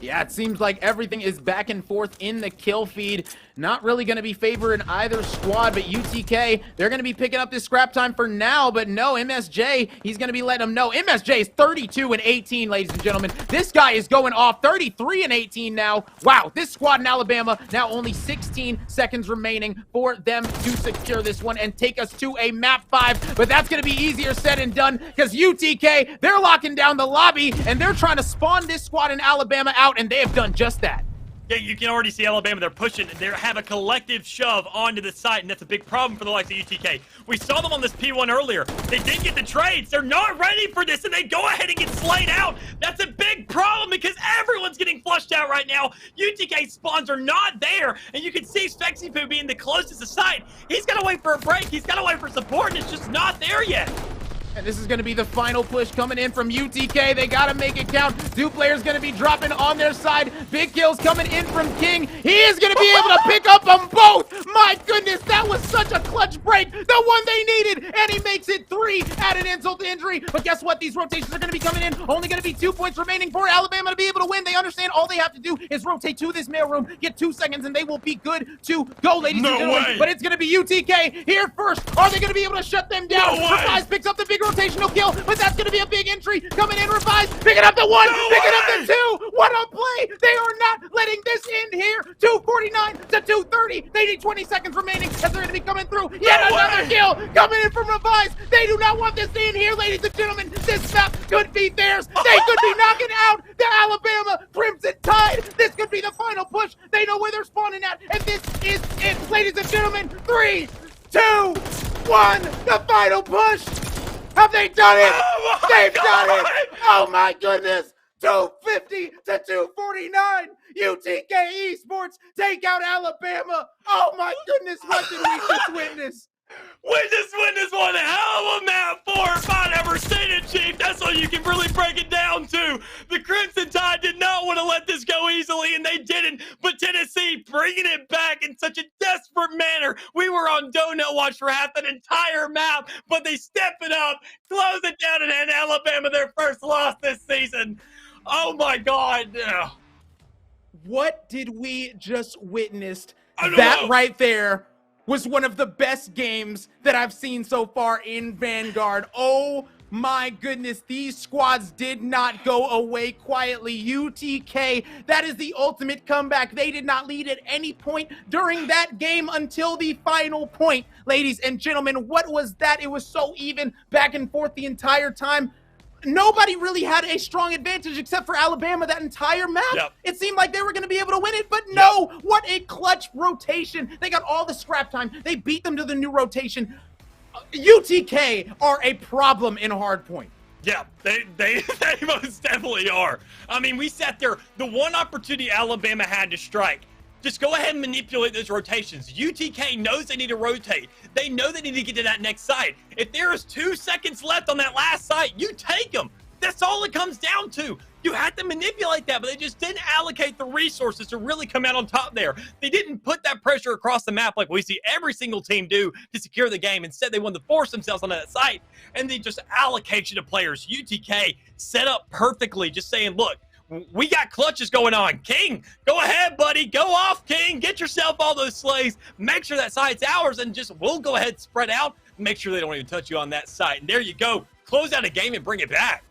Yeah, it seems like everything is back and forth in the kill feed. Not really going to be favoring either squad, but UTK, they're going to be picking up this scrap time for now, but no, MSJ, he's going to be letting them know. MSJ is 32 and 18, ladies and gentlemen. This guy is going off 33 and 18 now. Wow, this squad in Alabama, now only 16 seconds remaining for them to secure this one and take us to a map 5, but that's going to be easier said and done because UTK, they're locking down the lobby and they're trying to spawn this squad in Alabama out, and they have done just that. Yeah, you can already see Alabama. They're pushing. They have a collective shove onto the site, and that's a big problem for the likes of UTK. We saw them on this P1 earlier. They didn't get the trades. They're not ready for this, and they go ahead and get slayed out. That's a big problem because everyone's getting flushed out right now. UTK spawns are not there, and you can see Spexy Poo being the closest to site. He's got to wait for a break. He's got to wait for support, and it's just not there yet. And this is going to be the final push coming in from UTK. They got to make it count. Player's going to be dropping on their side. Big kills coming in from King. He is going to be able to pick up them both. My goodness, that was such a clutch break. The one they needed. And he makes it 3 at an insult to injury. But guess what? These rotations are going to be coming in. Only going to be 2 points remaining for Alabama to be able to win. They understand all they have to do is rotate to this mailroom, get 2 seconds, and they will be good to go, ladies and gentlemen. But it's going to be UTK here first. Are they going to be able to shut them down? Revise picks up the big rotational kill, but that's going to be a big entry. Coming in, Revise, picking up the 1, picking up the 2. What a play. They are not letting this end here. 249 to 230. They need 20 seconds remaining as they're going to be coming through. Yet another kill coming in from Revise. They do not want this to end here, ladies and gentlemen. This map could be theirs. They could be knocking out the Alabama Crimson Tide. This could be the final push. They know where they're spawning at, and this is it, ladies and gentlemen. 3, 2, 1. The final push. Have they done it? Oh They've done it! Oh my goodness! 250 to 249! UTK Esports take out Alabama! Oh my goodness, what did we just witness? We just witnessed one hell of a map 4 if I've ever seen it, Chief. That's all you can really break it down to. The Crimson Tide did not want to let this go easily, and they didn't. But Tennessee bringing it back in such a desperate manner. We were on donut watch for half an entire map, but they step it up, close it down, and hand Alabama their first loss this season. Oh my God. What did we just witness? That right there was one of the best games that I've seen so far in Vanguard. Oh my goodness, these squads did not go away quietly. UTK, that is the ultimate comeback. They did not lead at any point during that game until the final point. Ladies and gentlemen, what was that? It was so even, back and forth the entire time. Nobody really had a strong advantage except for Alabama that entire map. Yep. It seemed like they were going to be able to win it, but no. What a clutch rotation. They got all the scrap time. They beat them to the new rotation. UTK are a problem in hardpoint. Yeah, they most definitely are. I mean, we sat there. The one opportunity Alabama had to strike, just go ahead and manipulate those rotations. UTK knows they need to rotate. They know they need to get to that next site. If there is 2 seconds left on that last site, you take them. That's all it comes down to. You had to manipulate that, but they just didn't allocate the resources to really come out on top there. They didn't put that pressure across the map like we see every single team do to secure the game. Instead, they wanted to force themselves onto that site, and they just allocation of players. UTK set up perfectly, just saying, look, we got clutches going on. King, go ahead, buddy. Go off, King. Get yourself all those slays. Make sure that site's ours, and just we'll go ahead and spread out. Make sure they don't even touch you on that site. And there you go. Close out a game and bring it back.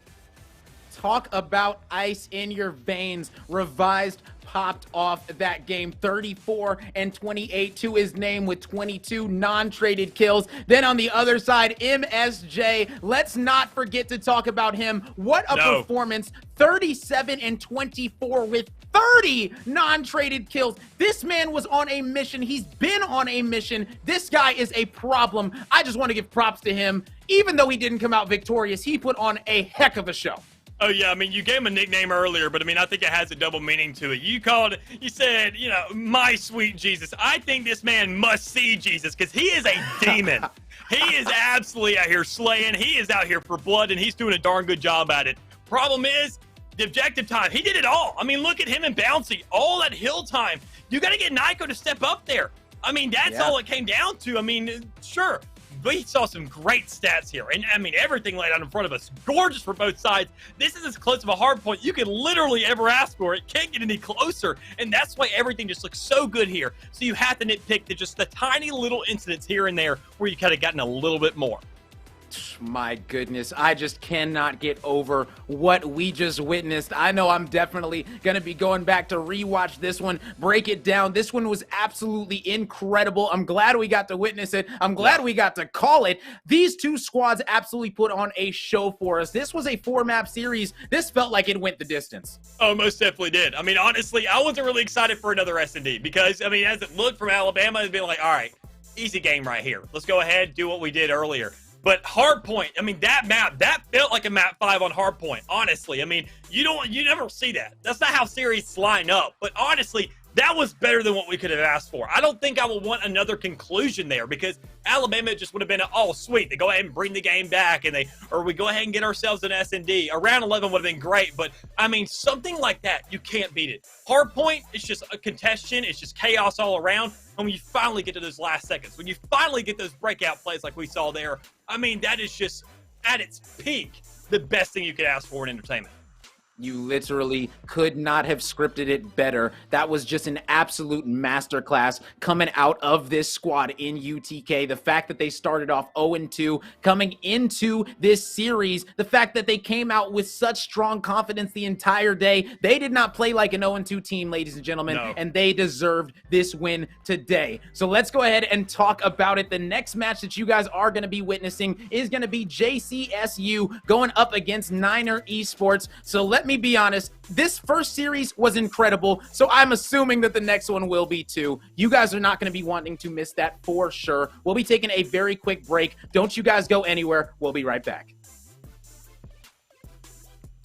Talk about ice in your veins. Revised popped off that game, 34 and 28 to his name with 22 non-traded kills. Then on the other side, MSJ, let's not forget to talk about him. What a performance, 37 and 24 with 30 non-traded kills. This man was on a mission. He's been on a mission. This guy is a problem. I just want to give props to him. Even though he didn't come out victorious, he put on a heck of a show. Oh, yeah, I mean, you gave him a nickname earlier, but, I mean, I think it has a double meaning to it. You said, you know, my sweet Jesus. I think this man must see Jesus because he is a demon. He is absolutely out here slaying. He is out here for blood, and he's doing a darn good job at it. Problem is, the objective time, he did it all. I mean, look at him and Bouncy, all that hill time. You got to get Nyko to step up there. I mean, that's all it came down to. I mean, sure. We saw some great stats here. And, I mean, everything laid out in front of us. Gorgeous for both sides. This is as close of a hard point you can literally ever ask for. It can't get any closer. And that's why everything just looks so good here. So you have to nitpick just the tiny little incidents here and there where you could have gotten a little bit more. My goodness, I just cannot get over what we just witnessed. I know I'm definitely going to be going back to rewatch this one, break it down. This one was absolutely incredible. I'm glad we got to witness it. I'm glad we got to call it. These two squads absolutely put on a show for us. This was a 4-map series. This felt like it went the distance. Oh, most definitely did. I mean, honestly, I wasn't really excited for another S&D because, I mean, as it looked from Alabama, it'd been like, all right, easy game right here. Let's go ahead, do what we did earlier. But Hardpoint, I mean, that map, that felt like a map 5 on Hardpoint, honestly. I mean, you never see that. That's not how series line up. But honestly, that was better than what we could have asked for. I don't think I will want another conclusion there because Alabama just would have been, oh, sweet. They go ahead and bring the game back or we go ahead and get ourselves an S&D. Around 11 would have been great. But, I mean, something like that, you can't beat it. Hardpoint, it's just a contention. It's just chaos all around. And when you finally get to those last seconds, when you finally get those breakout plays like we saw there, I mean, that is just, at its peak, the best thing you could ask for in entertainment. You literally could not have scripted it better. That was just an absolute masterclass coming out of this squad in UTK. The fact that they started off 0-2 coming into this series, the fact that they came out with such strong confidence the entire day. They did not play like an 0-2 team, ladies and gentlemen, and they deserved this win today. So let's go ahead and talk about it. The next match that you guys are going to be witnessing is going to be JCSU going up against Niner Esports. So let me be honest, this first series was incredible, so I'm assuming that the next one will be too. You guys are not going to be wanting to miss that for sure. We'll be taking a very quick break. Don't you guys go anywhere. We'll be right back.